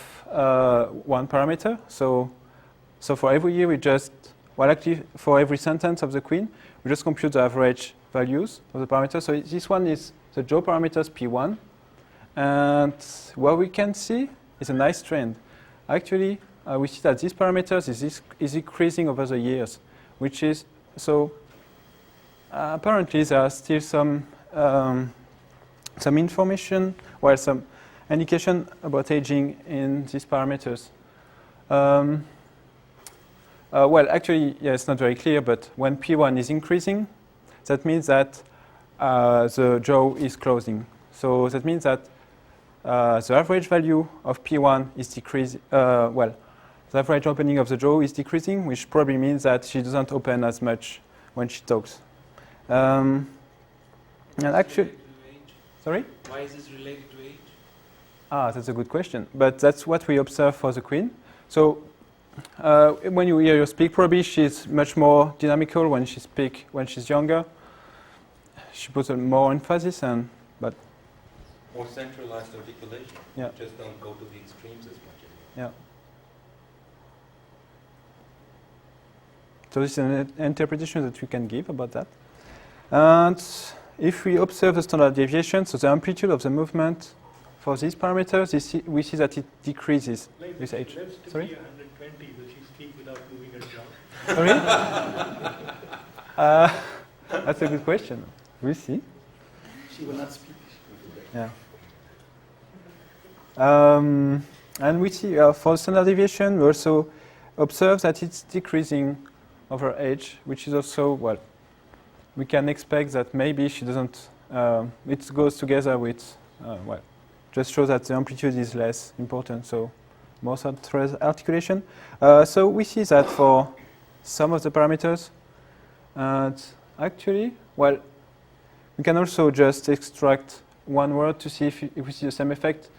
one parameter. So for every year we just, well actually for every sentence of the queen, we just compute the average values of the parameters. So this one is the Joe parameters P1. And what we can see is a nice trend. Actually, we see that these parameters is increasing over the years, which is, so apparently there are still some information, well, some indication about aging in these parameters. Well, actually, yeah, it's not very clear, but when P1 is increasing, that means that the jaw is closing. So that means that the average value of P1 is decreasing. Well, the average opening of the jaw is decreasing, which probably means that she doesn't open as much when she talks. And actually, sorry? Why is this related to age? That's a good question. But that's what we observe for the queen. So when you hear her speak, probably she's much more dynamical when she speaks when she's younger. She puts more emphasis but more centralized articulation. Yeah. You just don't go to the extremes as much anymore. Yeah. So this is an interpretation that we can give about that. And if we observe the standard deviation, so the amplitude of the movement for these parameters, we see that it decreases with age. Sorry? 120, will she speak without moving her jaw? Sorry? That's a good question. We'll see. She will not speak. Yeah. And we see for standard deviation, we also observe that it's decreasing over age, which is also, well, we can expect that maybe she doesn't, it goes together with, well, just shows that the amplitude is less important, so more centralized articulation. So we see that for some of the parameters, and actually, well, we can also just extract one word to see if we see the same effect.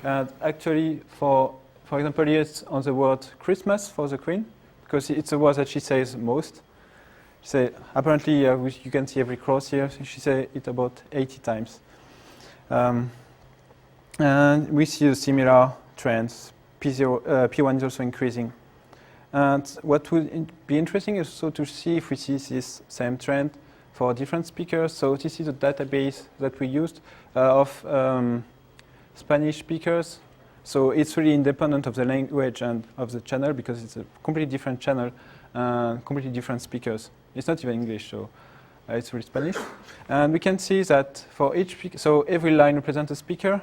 And actually, for example, here it's on the word Christmas for the queen, because it's the word that she says most. She say, apparently, you can see every cross here. She says it about 80 times. And we see a similar trends. P1 is also increasing. And what would be interesting is also to see if we see this same trend for different speakers. So this is a database that we used of Spanish speakers. So it's really independent of the language and of the channel because it's a completely different channel and completely different speakers. It's not even English, so it's really Spanish. And we can see that for each speaker, so every line represents a speaker.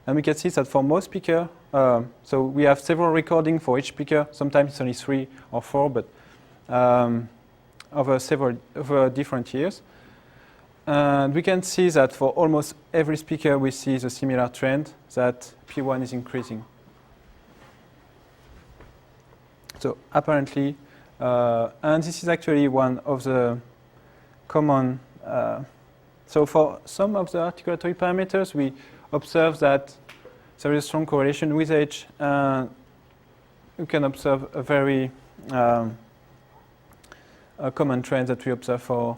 And we can see that for most speakers, so we have several recordings for each speaker. Sometimes it's only 3 or 4, but over different years. And we can see that for almost every speaker, we see the similar trend that P1 is increasing. So apparently, and this is actually one of the common, so for some of the articulatory parameters, we observe that there is a strong correlation with age. You can observe a very common trend that we observe for,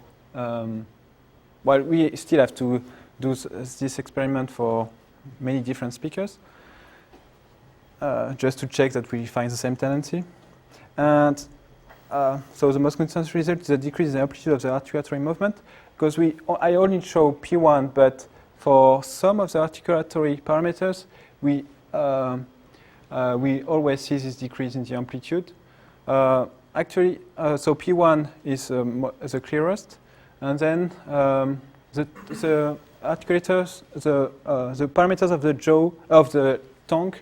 well, we still have to do this experiment for many different speakers, just to check that we find the same tendency. And so the most consistent result is a decrease in the amplitude of the articulatory movement, because I only show P1, but for some of the articulatory parameters, we always see this decrease in the amplitude. Actually, so P1 is the clearest, and then the articulators, the parameters of the jaw, of the tongue,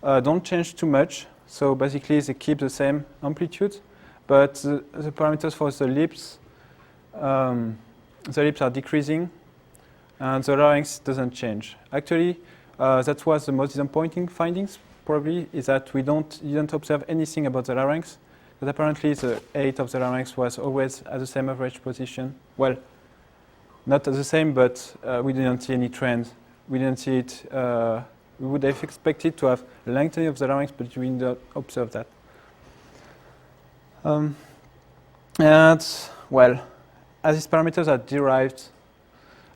don't change too much. So basically, they keep the same amplitude, but the parameters for the lips are decreasing, and the larynx doesn't change. Actually, that was the most disappointing findings, probably, is that we didn't observe anything about the larynx, but apparently the height of the larynx was always at the same average position. Well, not at the same, but we didn't see any trend. We didn't see it we would have expected to have lengthening of the larynx, but we didn't observe that. And, well, as these parameters are derived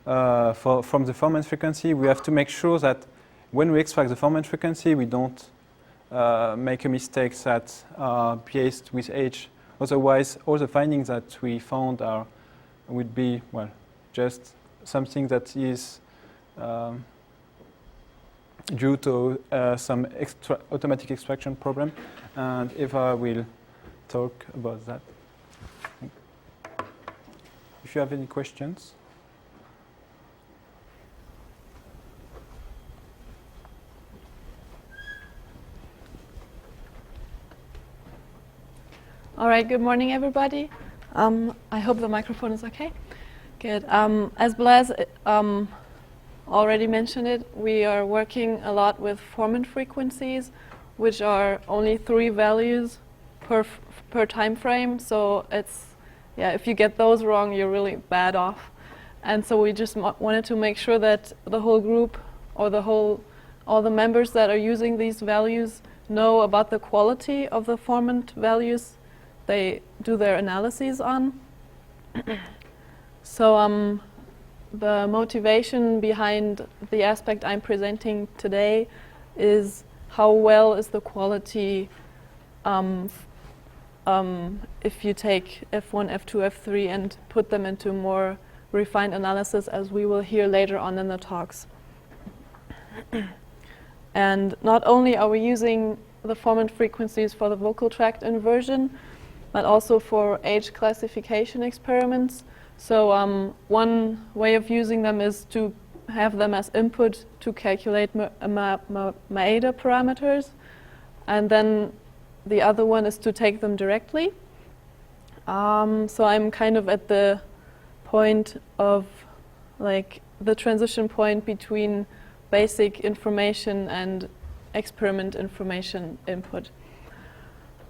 from the formant frequency, we have to make sure that when we extract the formant frequency, we don't make a mistake that are biased with age. Otherwise, all the findings that we found would be, well, just something that is due to some automatic extraction problem. And Eva will talk about that. If you have any questions. All right, good morning, everybody. I hope the microphone is okay. Good. As Blaise already mentioned it, we are working a lot with formant frequencies, which are only 3 values per time frame. So it's, yeah, if you get those wrong, you're really bad off. And so we just wanted to make sure that the whole group or all the members that are using these values know about the quality of the formant values they do their analyses on. So the motivation behind the aspect I'm presenting today is how well is the quality if you take F1, F2, F3 and put them into more refined analysis, as we will hear later on in the talks. And not only are we using the formant frequencies for the vocal tract inversion, but also for age classification experiments. So one way of using them is to have them as input to calculate Maeda parameters, and then the other one is to take them directly. So I'm kind of at the point of, like, the transition point between basic information and experiment information input.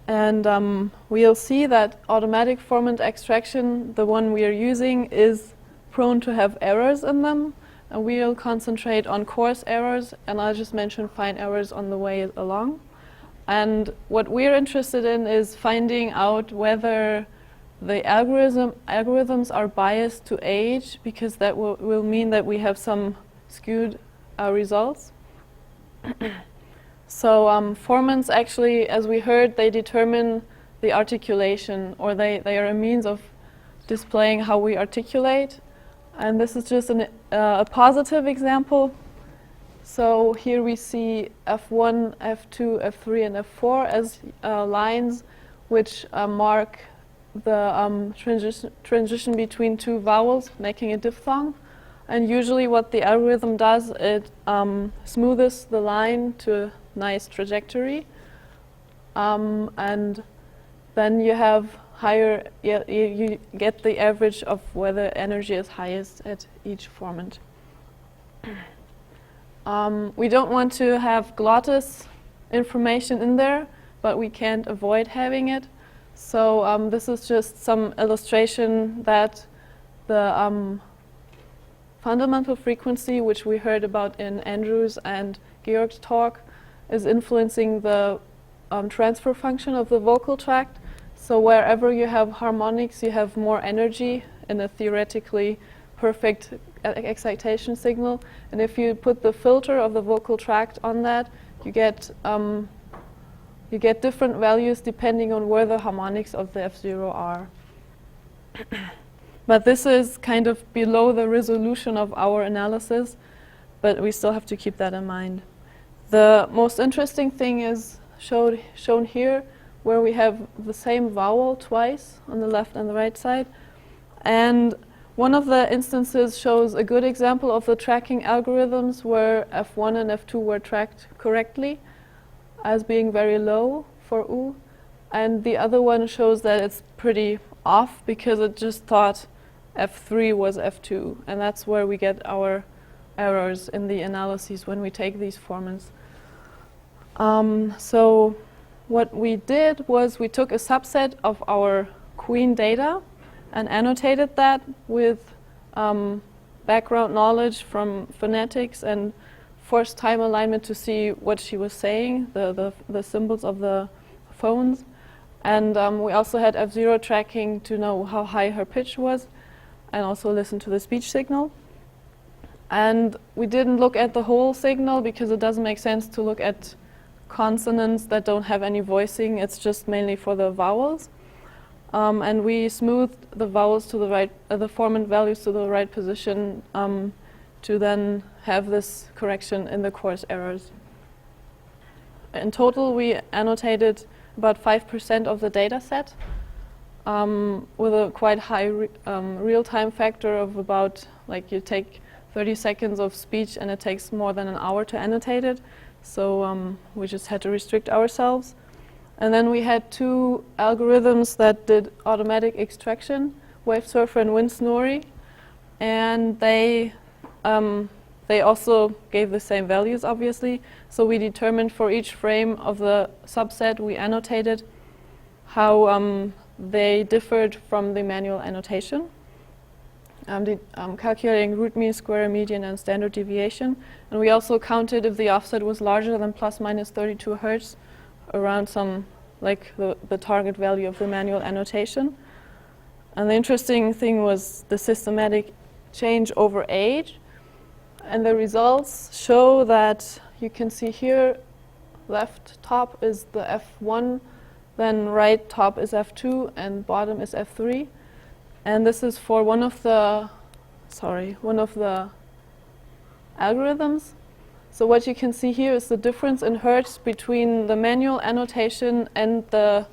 And we'll see that automatic formant extraction, the one we are using, is prone to have errors in them. And we'll concentrate on coarse errors, and I'll just mention fine errors on the way along. And what we're interested in is finding out whether the algorithms are biased to age, because that will mean that we have some skewed results. So formants actually, as we heard, they determine the articulation, or they are a means of displaying how we articulate. And this is just a positive example. So here we see F1, F2, F3, and F4 as lines which mark the transition between 2 vowels, making a diphthong. And usually what the algorithm does, it smoothes the line to a nice trajectory. And then you have higher, you get the average of where the energy is highest at each formant. We don't want to have glottis information in there, but we can't avoid having it. So this is just some illustration that the fundamental frequency, which we heard about in Andrew's and Georg's talk, is influencing the transfer function of the vocal tract. So wherever you have harmonics, you have more energy in a theoretically perfect excitation signal. And if you put the filter of the vocal tract on that, you get different values depending on where the harmonics of the F0 are. But this is kind of below the resolution of our analysis, but we still have to keep that in mind. The most interesting thing is shown here, where we have the same vowel twice on the left and the right side. And one of the instances shows a good example of the tracking algorithms where F1 and F2 were tracked correctly as being very low for U. And the other one shows that it's pretty off because it just thought F3 was F2. And that's where we get our errors in the analyses when we take these formants. So what we did was we took a subset of our Queen data and annotated that with background knowledge from phonetics and forced time alignment to see what she was saying, the symbols of the phones. And we also had F0 tracking to know how high her pitch was, and also listen to the speech signal. And we didn't look at the whole signal because it doesn't make sense to look at consonants that don't have any voicing. It's just mainly for the vowels. And we smoothed the vowels to the right, the formant values to the right position to then have this correction in the coarse errors. In total, we annotated about 5% of the data set with a quite high real-time factor of about, like, you take 30 seconds of speech and it takes more than an hour to annotate it. So we just had to restrict ourselves. And then we had 2 algorithms that did automatic extraction, WaveSurfer and WinSnori. And they also gave the same values, obviously. So we determined for each frame of the subset we annotated how they differed from the manual annotation. Calculating root mean, square, median, and standard deviation. And we also counted if the offset was larger than plus minus 32 hertz around some, like the target value of the manual annotation. And the interesting thing was the systematic change over age. And the results show that you can see here, left top is the F1, then right top is F2, and bottom is F3. And this is for one of the algorithms. So what you can see here is the difference in hertz between the manual annotation and the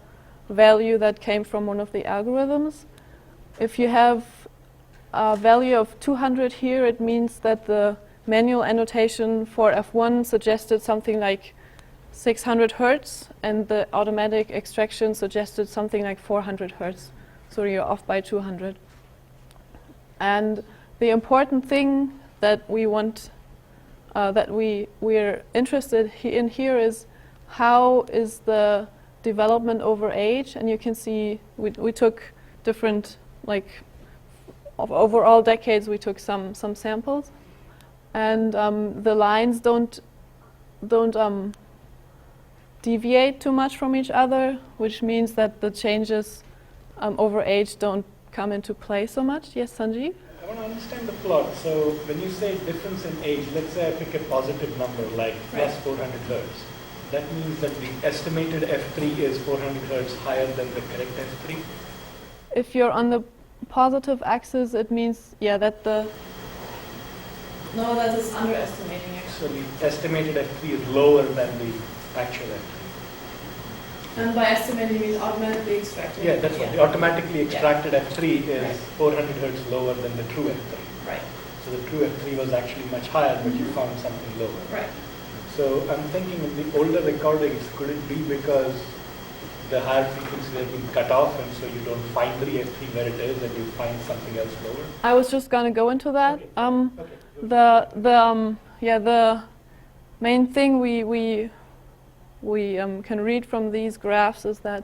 value that came from one of the algorithms. If you have a value of 200 here, it means that the manual annotation for F1 suggested something like 600 hertz, and the automatic extraction suggested something like 400 hertz. So you're off by 200. And the important thing that we want, that we're interested in here is how is the development over age. And you can see we took different, like, over all decades we took some samples. And the lines don't deviate too much from each other, which means that the changes over age don't come into play so much. Yes, Sanjeev? I want to understand the plot. So when you say difference in age, let's say I pick a positive number like plus 400 hertz. That means that the estimated F3 is 400 hertz higher than the correct F3? If you're on the positive axis, it means, yeah, that the... No, that is underestimating, actually. So the estimated F3 is lower than the actual F3. And by estimating means automatically extracted. Yeah, that's what. The automatically extracted F3 is 400 hertz lower than the true F3. Right. So the true F3 was actually much higher, but you found something lower. Right. So I'm thinking in the older recordings, could it be because the higher frequencies have been cut off, and so you don't find the F3 where it is, and you find something else lower? I was just going to go into that. Okay. The main thing we can read from these graphs is that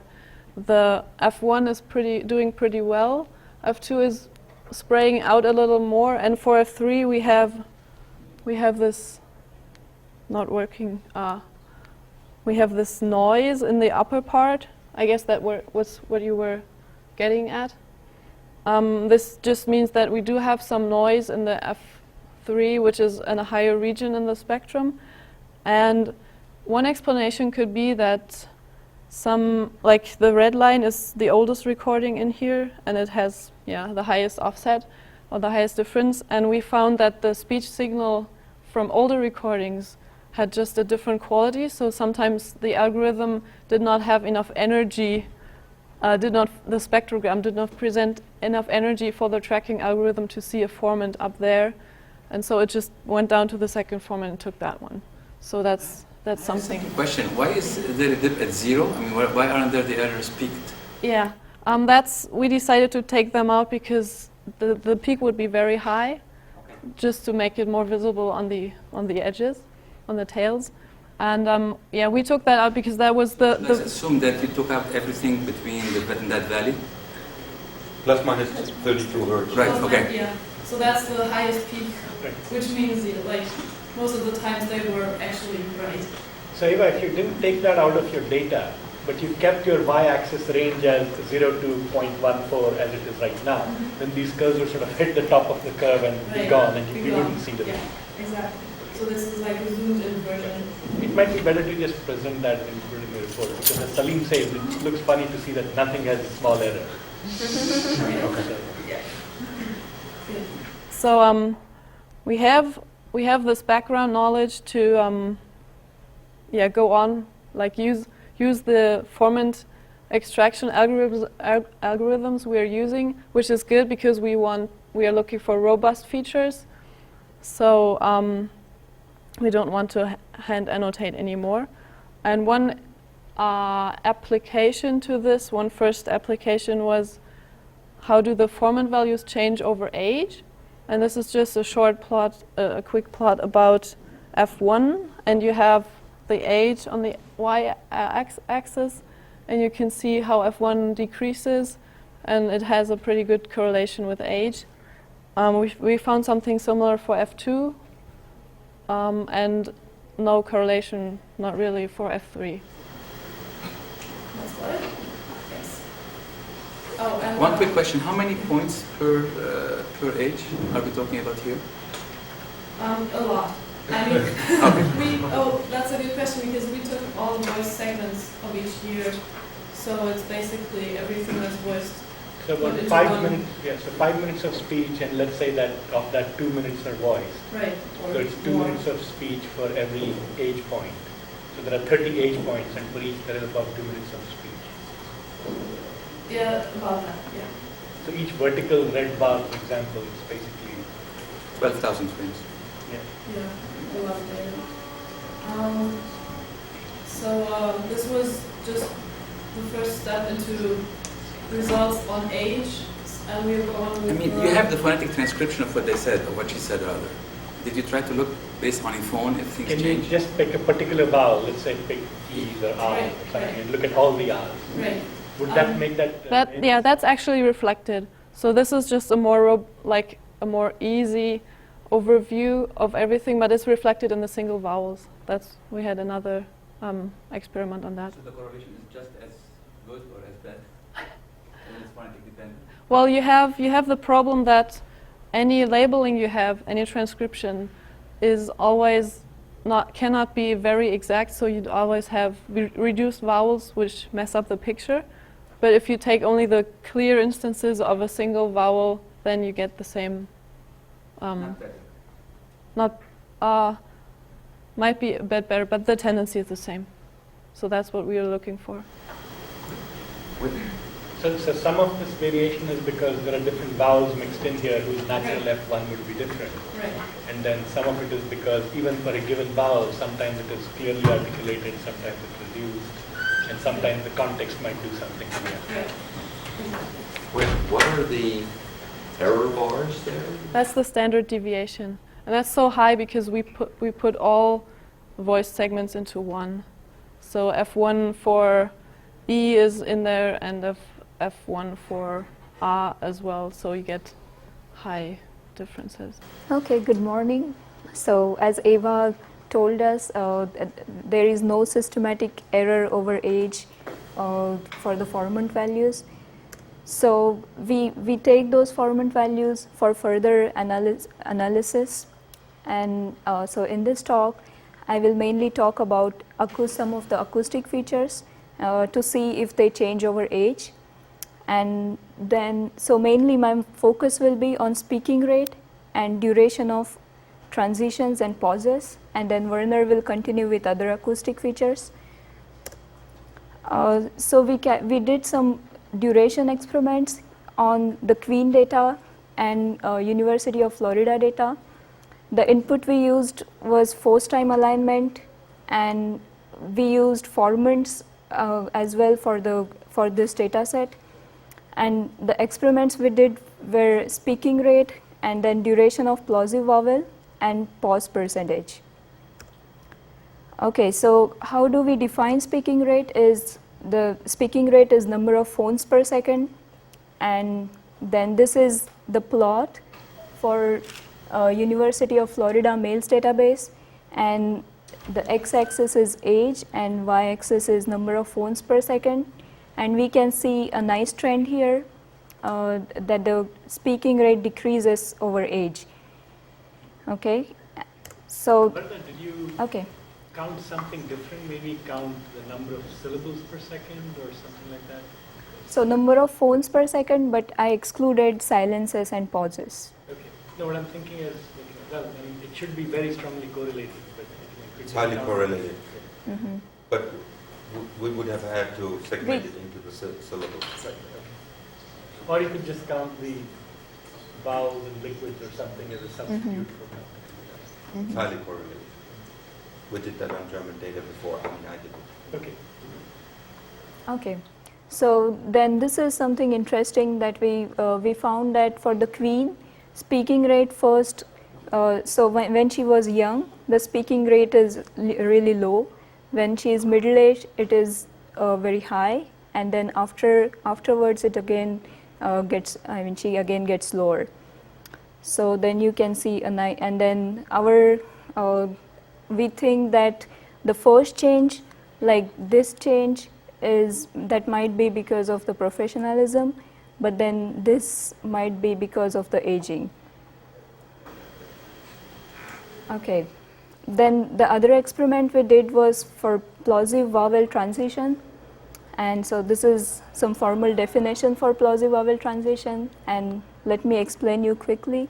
the F1 is doing pretty well. F2 is spraying out a little more, and for F3 we have this not working. We have this noise in the upper part. I guess that was what you were getting at. This just means that we do have some noise in the F3, which is in a higher region in the spectrum, and one explanation could be that like the red line is the oldest recording in here, and it has, the highest offset or the highest difference. And we found that the speech signal from older recordings had just a different quality. So sometimes the algorithm did not have enough energy, the spectrogram did not present enough energy for the tracking algorithm to see a formant up there. And so it just went down to the second formant and took that one. So that's something. Question: why is there a dip at 0? I mean, why aren't there the errors peaked? Yeah, we decided to take them out because the peak would be very high, just to make it more visible on the edges, on the tails, and we took that out because that was the. Let's assume that you took out everything between that valley. Plus minus 32 hertz. Right. Okay. Yeah. So that's the highest peak, which means like most of the times they were actually right. So Eva, if you didn't take that out of your data, but you kept your y-axis range as 0 to 0.14 as it is right now, then these curves would sort of hit the top of the curve and be gone, and you wouldn't see them. Yeah, exactly. So this is like a zoomed-in version. It might be better to just present that and put it in the report, because as Salim says, it looks funny to see that nothing has a small error. So we have this background knowledge to go on, like use the formant extraction algorithms we are using, which is good because we are looking for robust features. So we don't want to hand annotate anymore. And one application to this, one first application was how do the formant values change over age? And this is just a short plot, a quick plot about F1, and you have the age on the y-axis, and you can see how F1 decreases, and it has a pretty good correlation with age. We found something similar for F2, and no correlation, not really, for F3. That's good. Yes. Oh, and one quick question: how many points per age are we talking about here? A lot. I mean, that's a good question because we took all the voice segments of each year, so it's basically everything that's voiced. So about 5 minutes, so 5 minutes of speech, and let's say that of that 2 minutes are voiced. Right. So it's 2 minutes of speech for every age point. So there are 30 age points, and for each there is about 2 minutes of speech. Yeah, about that, yeah. So each vertical red bar, for example, is basically 12,000 frames. Yeah. Yeah, a lot of data. So this was just the first step into results on age, and we'll go on with you have the phonetic transcription of what they said, or what she said rather. Did you try to look based on your phone if things change? Can you just pick a particular vowel, let's say pick E's or R or something, and look at all the R's? Right. Would that make that? Yeah, that's actually reflected. So this is just a more more easy overview of everything, but it's reflected in the single vowels. We had another experiment on that. So the correlation is just as good or as bad? And it's phonetic dependent? Well, you have the problem that any labeling you have, any transcription, is always cannot be very exact. So you'd always have reduced vowels, which mess up the picture. But if you take only the clear instances of a single vowel, then you get the same. Might be a bit better, but the tendency is the same. So that's what we are looking for. So some of this variation is because there are different vowels mixed in here whose natural F1 would be different. Right. And then some of it is because even for a given vowel, sometimes it is clearly articulated, sometimes it's reduced, and sometimes the context might do something to it. What are the error bars there? That's the standard deviation. And that's so high because we put all voice segments into one. So F1 for E is in there, and F1 for A as well, so you get high differences. Okay, good morning. So as Eva told us, there is no systematic error over age for the formant values. So we take those formant values for further analysis. And so in this talk, I will mainly talk about some of the acoustic features to see if they change over age. And then, so mainly my focus will be on speaking rate and duration of transitions and pauses. And then Werner will continue with other acoustic features. So we did some duration experiments on the Queen data and University of Florida data. The input we used was forced time alignment, and we used formants as well for this data set. And the experiments we did were speaking rate and then duration of plosive vowel and pause percentage. Okay, so how do we define speaking rate? The speaking rate is number of phones per second, and then this is the plot for University of Florida males database. and the x-axis is age and y-axis is number of phones per second. And we can see a nice trend here that the speaking rate decreases over age. Okay, so But did you count something different? Maybe count the number of syllables per second or something like that? So number of phones per second, but I excluded silences and pauses. Okay. No, what I'm thinking is, well, I mean, it should be very strongly correlated, but it's highly correlated. Mm-hmm. But we would have had to segment it into the syllables. Right, okay. Or you could just count the vowels and liquids or something as a substitute for counting. It's highly correlated. We did that on German data before. I mean, I did it. Okay. Okay. So then this is something interesting that we found that for the queen, speaking rate first, so when she was young, the speaking rate is really low. When she is middle-aged, it is very high, and then afterwards it again she again gets lower. So then you can see and then we think that the first change, like this change, that might be because of the professionalism, but then this might be because of the aging. Okay, then the other experiment we did was for plosive vowel transition, and so this is some formal definition for plosive vowel transition, and let me explain you quickly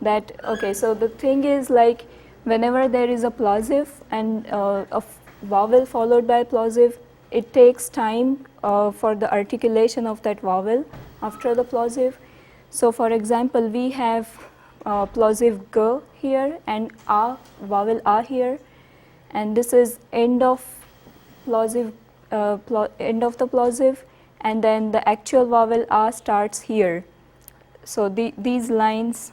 that, okay, so the thing is, like, whenever there is a plosive and a vowel followed by plosive, it takes time for the articulation of that vowel after the plosive. So for example, we have plosive g here and a, vowel a here, and this is end of plosive, end of the plosive, and then the actual vowel a starts here. So these lines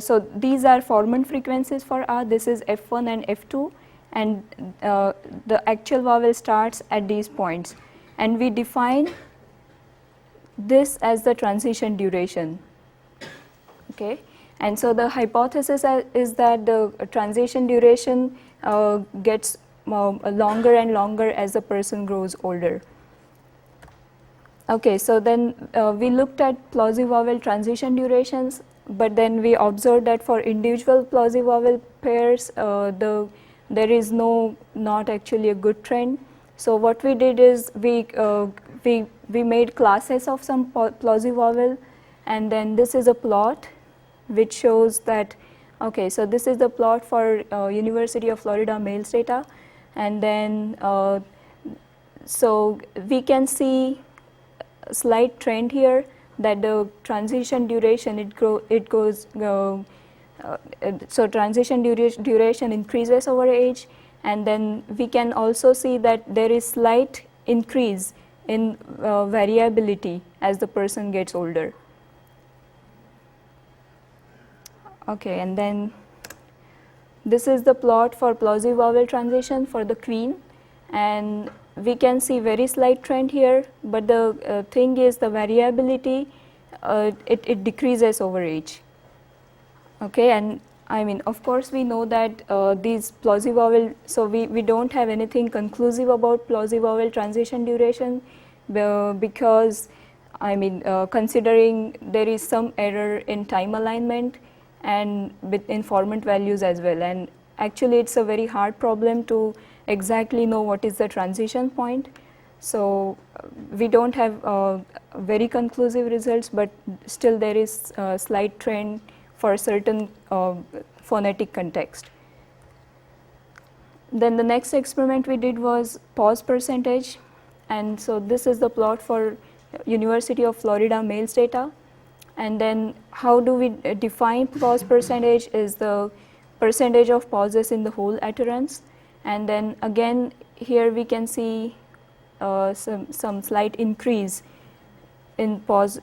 so these are formant frequencies for a. This is F1 and F2, and the actual vowel starts at these points, and we define this as the transition duration. Okay, and so the hypothesis is that the transition duration gets longer and longer as the person grows older. Okay, so then we looked at plosive vowel transition durations, but then we observed that for individual plosive vowel pairs, there is not actually a good trend. So what we did is we made classes of some plosive vowel, and then this is a plot which shows that, okay, so this is the plot for University of Florida males data, and then so we can see a slight trend here that the transition duration so transition duration increases over age, and then we can also see that there is slight increase in variability as the person gets older. Okay, and then this is the plot for plosive vowel transition for the queen, and we can see very slight trend here, but the thing is the variability, it decreases over age. Okay, and I mean, of course we know that these plosive vowel, so we don't have anything conclusive about plosive vowel transition duration because, I mean, considering there is some error in time alignment and with informant values as well, and actually it's a very hard problem to exactly know what is the transition point. So we don't have very conclusive results, but still there is a slight trend for a certain phonetic context. Then the next experiment we did was pause percentage, and so this is the plot for University of Florida males data. And then how do we define pause percentage is the percentage of pauses in the whole utterance. And then again here we can see some slight increase in pause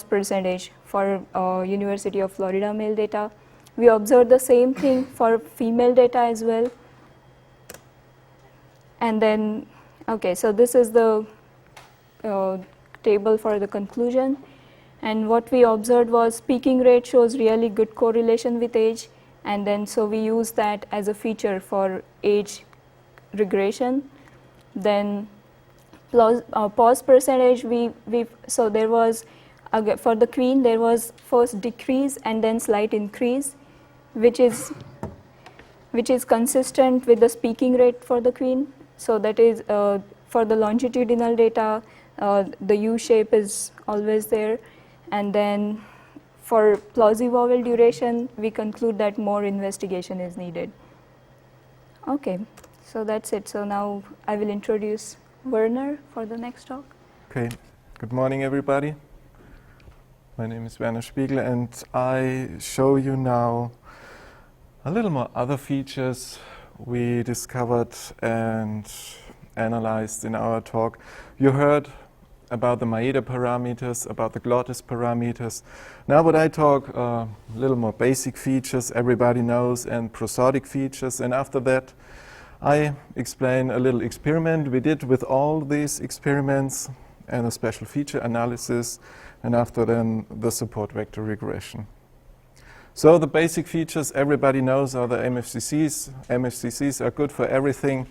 percentage for University of Florida male data. We observed the same thing for female data as well. And then, okay, so this is the table for the conclusion. And what we observed was speaking rate shows really good correlation with age, And then so we use that as a feature for age regression. Then pause percentage, so there was, for the queen, there was first decrease and then slight increase, which is consistent with the speaking rate for the queen. So that is, for the longitudinal data, the U shape is always there. And then for plausi-vowel duration, we conclude that more investigation is needed. Okay, so that's it. So now I will introduce Werner for the next talk. Okay, good morning everybody. My name is Werner Spiegel and I show you now a little more other features we discovered and analyzed in our talk. You heard about the Maeda parameters, about the glottis parameters. Now would I talk a little more basic features everybody knows and prosodic features, and after that I explain a little experiment we did with all these experiments and a special feature analysis, and after then the support vector regression. So the basic features everybody knows are the MFCCs. MFCCs are good for everything,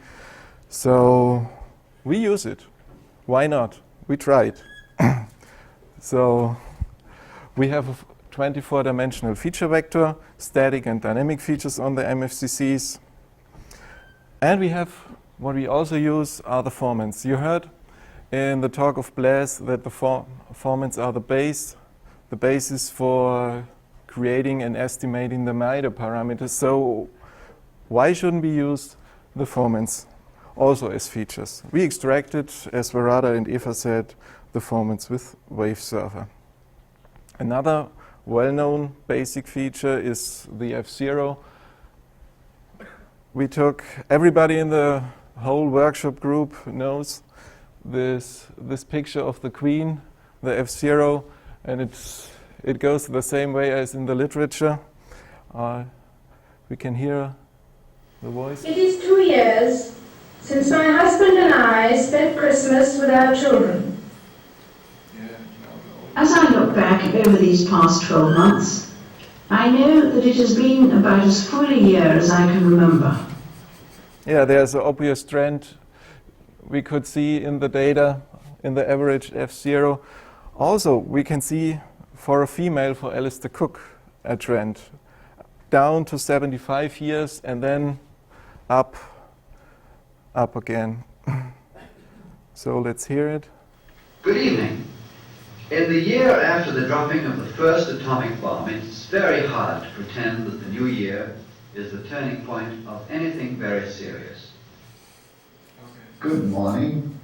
so we use it. Why not? We tried. So we have a 24-dimensional feature vector, static and dynamic features on the MFCCs. And we have, what we also use are the formants. You heard in the talk of Blaise that the formants are the basis for creating and estimating the Maeda parameters. So why shouldn't we use the formants also as features? We extracted, as Verada and Eva said, the formants with WaveServer. Another well-known basic feature is the F0. We took, everybody in the whole workshop group knows this picture of the queen, the F0, and it goes the same way as in the literature. We can hear the voice. It is 2 years since my husband and I spent Christmas with our children. As I look back over these past 12 months, I know that it has been about as full a year as I can remember. Yeah, there's an obvious trend we could see in the data, in the average F0. Also, we can see for a female, for Alistair Cook, a trend down to 75 years and then up again. So let's hear it. Good evening. In the year after the dropping of the first atomic bomb, it's very hard to pretend that the new year is the turning point of anything very serious. Good morning.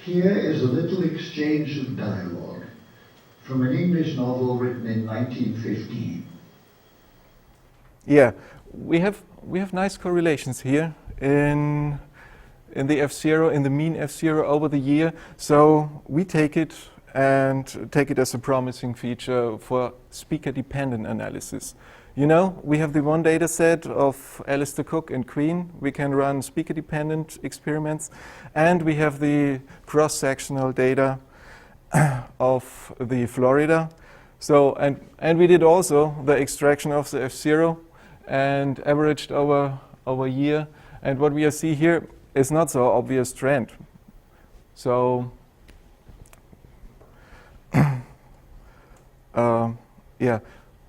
Here is a little exchange of dialogue from an English novel written in 1915. Yeah, we have nice correlations here in the F0, in the mean F0 over the year. So we take it as a promising feature for speaker-dependent analysis. You know, we have the one data set of Alistair Cook and Queen. We can run speaker-dependent experiments. And we have the cross-sectional data of the Florida. So, and we did also the extraction of the F0 and averaged over a year. And what we see here is not so obvious trend. So, yeah,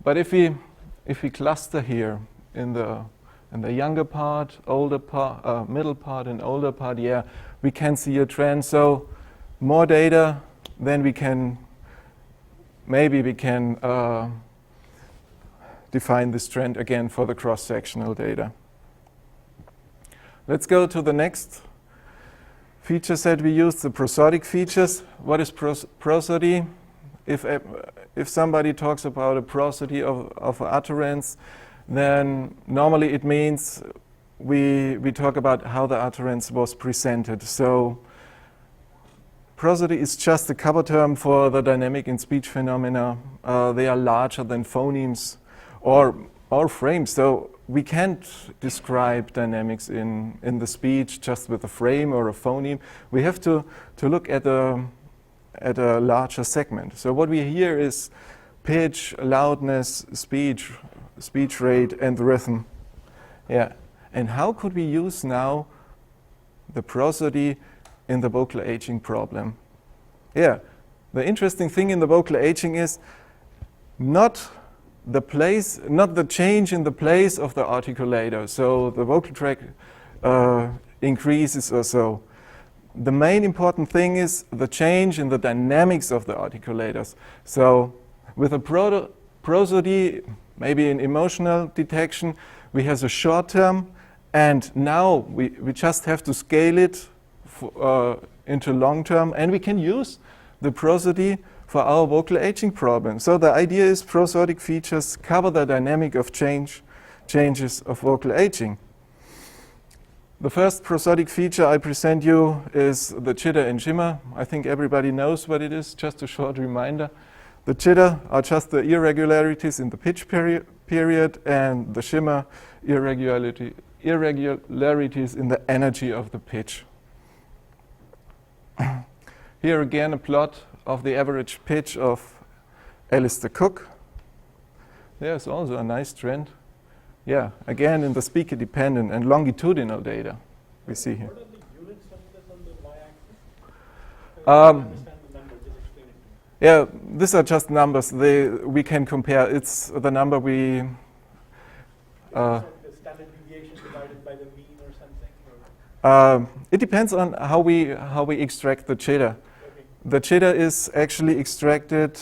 but if we cluster here in the younger part, older part, middle part, and older part, yeah, we can see a trend. So more data, then we can define this trend again for the cross-sectional data. Let's go to the next feature set we use, the prosodic features. What is prosody? If somebody talks about a prosody of utterance, then normally it means we talk about how the utterance was presented. So prosody is just a cover term for the dynamic in speech phenomena. They are larger than phonemes or frames. So we can't describe dynamics in the speech just with a frame or a phoneme. We have to look at a larger segment. So what we hear is pitch, loudness, speech rate, and rhythm. Yeah. And how could we use now the prosody in the vocal aging problem? Yeah. The interesting thing in the vocal aging is not the change in the place of the articulator. So the vocal tract increases or so. The main important thing is the change in the dynamics of the articulators. So with a prosody, maybe in emotional detection, we have a short term, and now we just have to scale it into long term, and we can use the prosody for our vocal aging problem. So the idea is prosodic features cover the dynamic of changes of vocal aging. The first prosodic feature I present you is the jitter and shimmer. I think everybody knows what it is, just a short reminder. The jitter are just the irregularities in the pitch period, and the shimmer irregularities in the energy of the pitch. Here again a plot of the average pitch of Alistair Cook. There's also a nice trend. Yeah, again in the speaker dependent and longitudinal data we see here. What are the units of this on the y-axis? I don't understand the number, just explain it to me. Yeah, these are just numbers. We can compare. It's the number we... the standard deviation divided by the mean or something? Or? It depends on how we extract the jitter. Okay. The jitter is actually extracted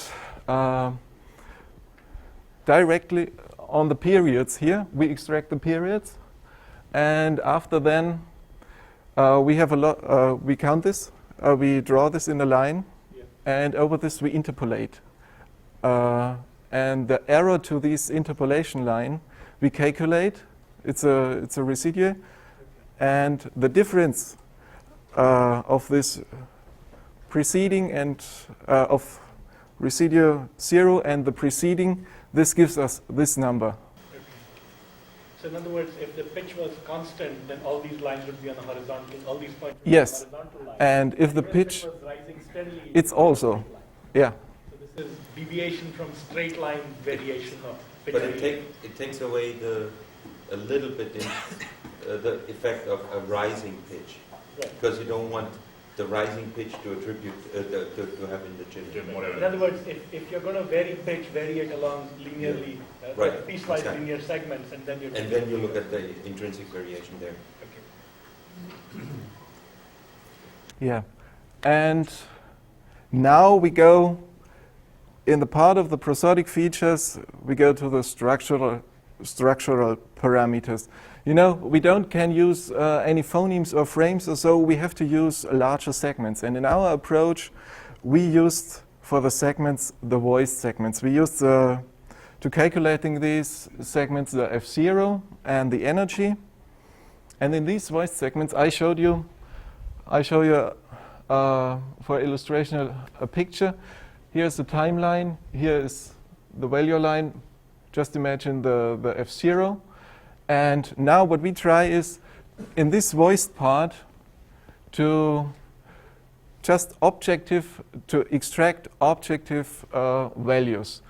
directly on the periods here. We extract the periods, and after then we have a lot. We count this. We draw this in a line, yeah. And over this we interpolate. And the error to this interpolation line we calculate. It's a residue, okay. And the difference of this preceding and of residue 0 and the preceding, this gives us this number. Okay. So in other words, if the pitch was constant, then all these lines would be on the horizontal, all these points would be on the horizontal line. And if the pitch was rising steadily, it's also, yeah. So this is deviation from straight line variation of pitch. But it takes away a little bit the effect of a rising pitch, right. Because you don't want the rising pitch to attribute to have in the jitter. In other words, if you're going to vary pitch, vary it along linearly, right. Piecewise exactly. linear segments, and then you look at the intrinsic variation there. Okay. Yeah, and now we go in the part of the prosodic features. We go to the structural parameters. You know, we can use any phonemes or frames or so. We have to use larger segments. And in our approach, we used for the segments the voice segments. We used to calculating these segments the F0 and the energy. And in these voice segments, I show you for illustration a picture. Here's the timeline. Here is the value line. Just imagine the F0. And now what we try is, in this voiced part, to extract objective values,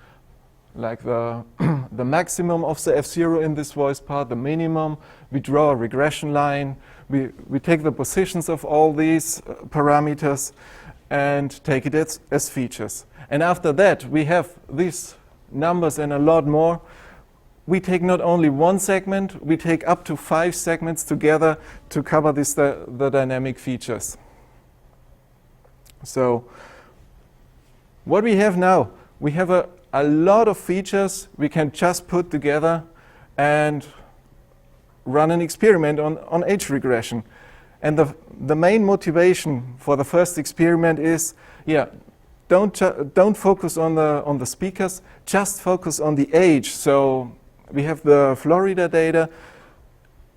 like the maximum of the F0 in this voiced part, the minimum. We draw a regression line. We take the positions of all these parameters and take it as features. And after that, we have these numbers and a lot more. We take not only one segment, we take up to 5 segments together to cover the dynamic features. So what we have now, we have a lot of features we can just put together and run an experiment on age regression. And the main motivation for the first experiment is, don't focus on the speakers, just focus on the age. So we have the Florida data,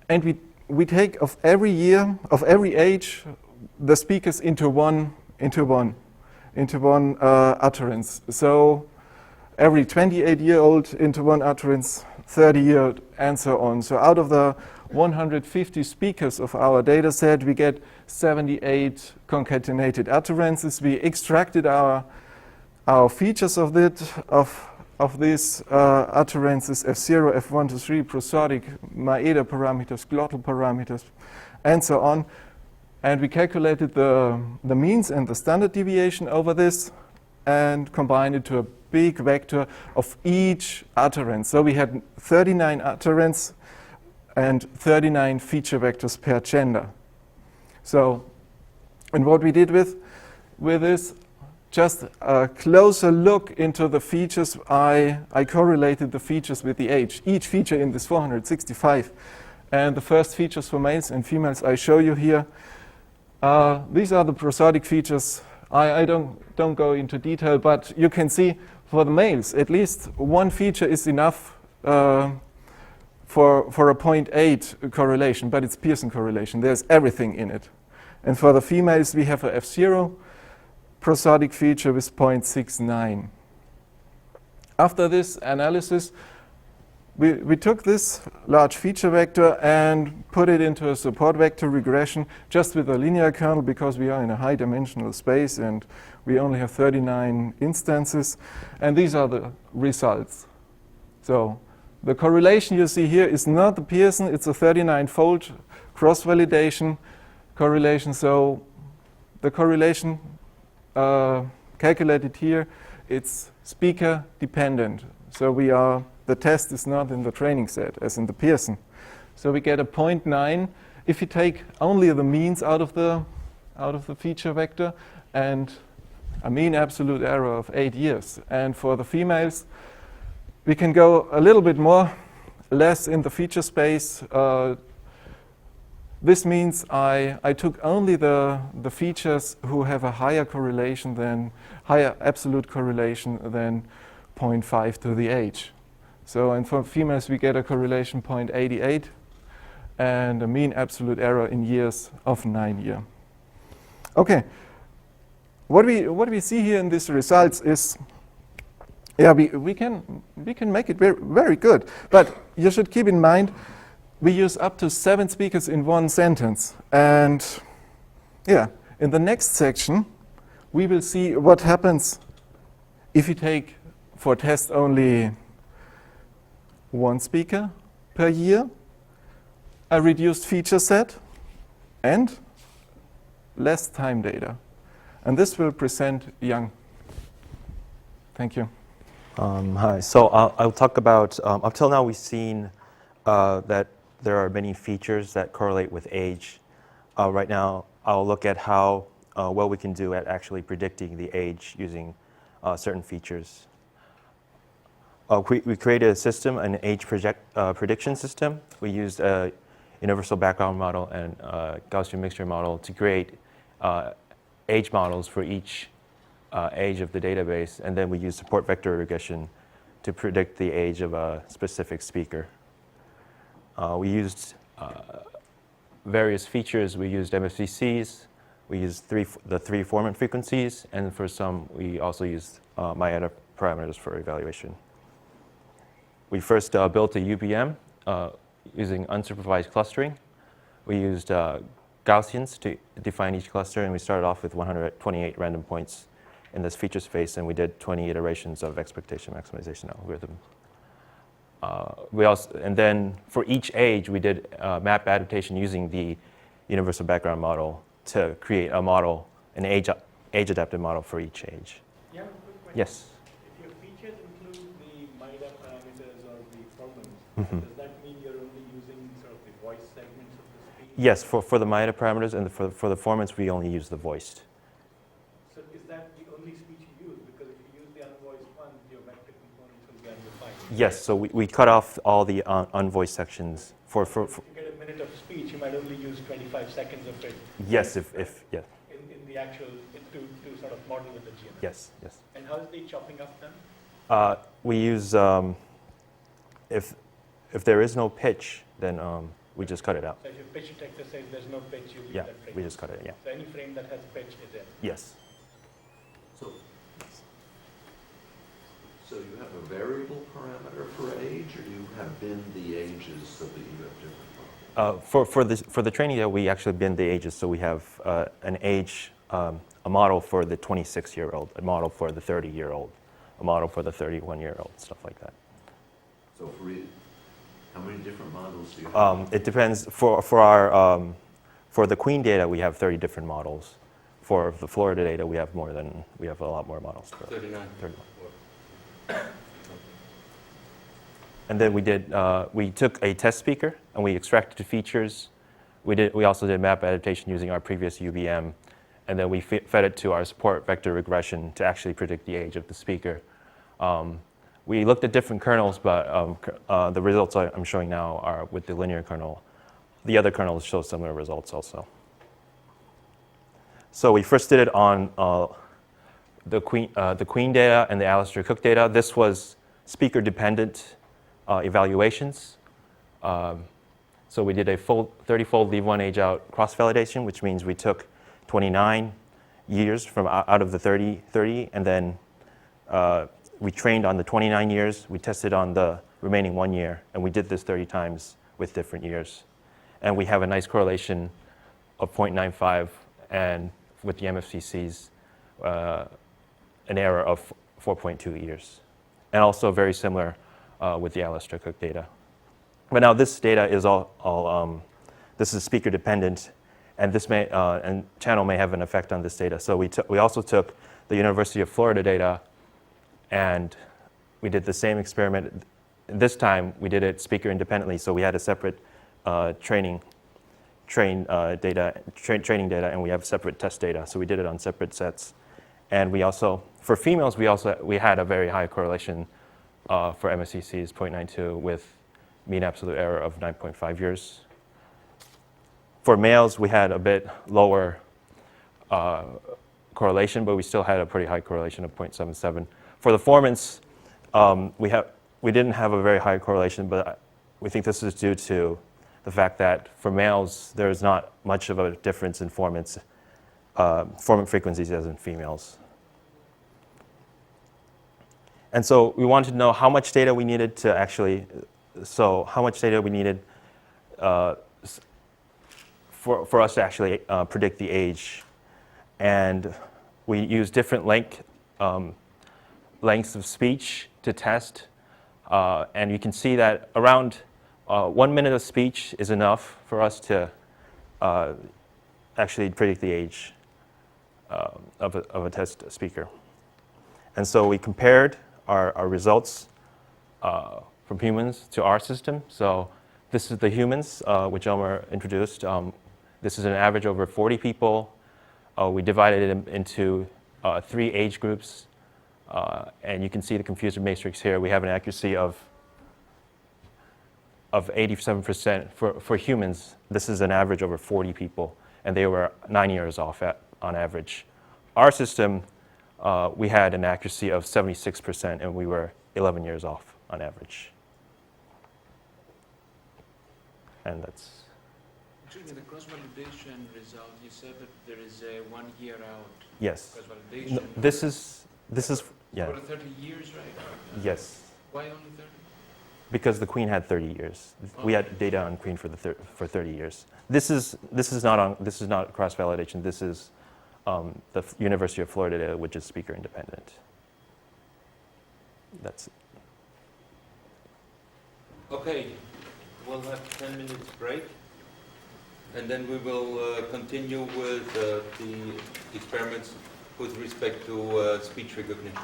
and we take of every year, of every age, the speakers into one utterance. So every 28-year-old into one utterance, 30-year-old, and so on. So out of the 150 speakers of our data set, we get 78 concatenated utterances. We extracted our features of of these utterances, F0, F1 to 3, prosodic, Maeda parameters, glottal parameters, and so on. And we calculated the means and the standard deviation over this and combined it to a big vector of each utterance. So we had 39 utterance and 39 feature vectors per gender. So, and what we did with this, just a closer look into the features. I correlated the features with the age. Each feature in this 465. And the first features for males and females I show you here. These are the prosodic features. I don't go into detail, but you can see for the males, at least one feature is enough for a 0.8 correlation, but it's Pearson correlation. There's everything in it. And for the females, we have a F0 prosodic feature with 0.69. After this analysis, we took this large feature vector and put it into a support vector regression just with a linear kernel because we are in a high dimensional space and we only have 39 instances. And these are the results. So the correlation you see here is not the Pearson, it's a 39-fold cross-validation correlation. So the correlation calculated here, it's speaker dependent. So the test is not in the training set as in the Pearson. So we get a 0.9 if you take only the means out of the feature vector and a mean absolute error of 8 years. And for the females, we can go a little bit less in the feature space. This means I took only the features who have a higher absolute correlation than 0.5 to the age. So, and for females, we get a correlation 0.88 and a mean absolute error in years of 9 years. Okay, what we see here in these results is, yeah, we can make it very, very good. But you should keep in mind, we use up to 7 speakers in one sentence. And yeah, in the next section, we will see what happens if you take for test only 1 speaker per year, a reduced feature set, and less time data. And this will present Young. Thank you. Hi. So I'll talk about, up till now we've seen that there are many features that correlate with age. Right now, I'll look at how well we can do at actually predicting the age using certain features. We created a system, an age prediction system. We used a universal background model and Gaussian mixture model to create age models for each age of the database, and then we used support vector regression to predict the age of a specific speaker. We used various features. We used MFCCs. We used the three formant frequencies, and for some, we also used Maeda parameters for evaluation. We first built a UBM using unsupervised clustering. We used Gaussians to define each cluster, and we started off with 128 random points in this feature space, and we did 20 iterations of expectation maximization algorithm. And then for each age, we did map adaptation using the universal background model to create a model, an age-adapted model for each age. Yeah, quick question. Yes. If your features include the Maeda parameters or the formants, does that mean you're only using sort of the voice segments of the speech? Yes, for the Maeda parameters and for the formants, we only use the voiced. So is that the only speech you use? Because if you use the unvoiced one, your vector components will be undefined. Yes, so we cut off all the unvoiced sections. If you get a minute of speech, you might only use 25 seconds of it. Yes, yeah. In the actual, to sort of model with the GNN. Yes, yes. And how is the chopping up done? We use, if there is no pitch, then we just cut it out. So if your pitch detector says there's no pitch, you leave Yeah, that frame. we just cut it, yeah. So any frame that has pitch is in. Yes. So you have a variable parameter for age, or you have binned the ages so that you have different? For the training data, we actually bin the ages, so we have an age, a model for the 26-year-old, a model for the 30-year-old, a model for the 31-year-old, stuff like that. So how many different models do you have? It depends. For the Queen data, we have 30 different models. For the Florida data, we have a lot more models. 39. 39. And then we took a test speaker and we extracted features. We also did map adaptation using our previous UVM, and then we fed it to our support vector regression to actually predict the age of the speaker. We looked at different kernels, but the results I'm showing now are with the linear kernel. The other kernels show similar results also. So we first did it on the Queen data and the Alistair Cook data. This was speaker-dependent evaluations. So we did a full 30-fold leave one age out cross-validation, which means we took 29 years from out of the 30, and then we trained on the 29 years. We tested on the remaining 1 year, and we did this 30 times with different years. And we have a nice correlation of 0.95, and with the MFCCs, an error of 4.2 years. And also very similar with the Alistair Cook data. But now this data is this is speaker dependent, and this and channel may have an effect on this data. So we also took the University of Florida data, and we did the same experiment. This time we did it speaker independently, so we had a separate training data, and we have separate test data. So we did it on separate sets, and we also, for females, we had a very high correlation for MSCCs 0.92 with mean absolute error of 9.5 years. For males, we had a bit lower correlation, but we still had a pretty high correlation of 0.77. For the formants, we didn't have a very high correlation, but we think this is due to the fact that for males, there's not much of a difference in formant frequencies as in females. And so we wanted to know how much data we needed to actually, how much data we needed for us to actually predict the age. And we used different lengths of speech to test. And you can see that around 1 minute of speech is enough for us to actually predict the age of a test speaker. And so we compared our results from humans to our system. So this is the humans, which Elmer introduced. This is an average over 40 people. We divided them into 3 age groups. And you can see the confusion matrix here. We have an accuracy of 87% for humans. This is an average over 40 people, and they were 9 years off on average. Our system, we had an accuracy of 76%, and we were 11 years off on average. And that's... Actually, in the cross-validation result, you said that there is a 1 year out. Yes. Cross-validation. No, this is yeah. For 30 years, right? Yes. Why only 30? Because the Queen had 30 years. We had data on Queen for 30 years. This is not cross-validation. This is the University of Florida data, which is speaker independent. That's it. Okay, we'll have 10 minutes break, and then we will continue with the experiments with respect to speech recognition.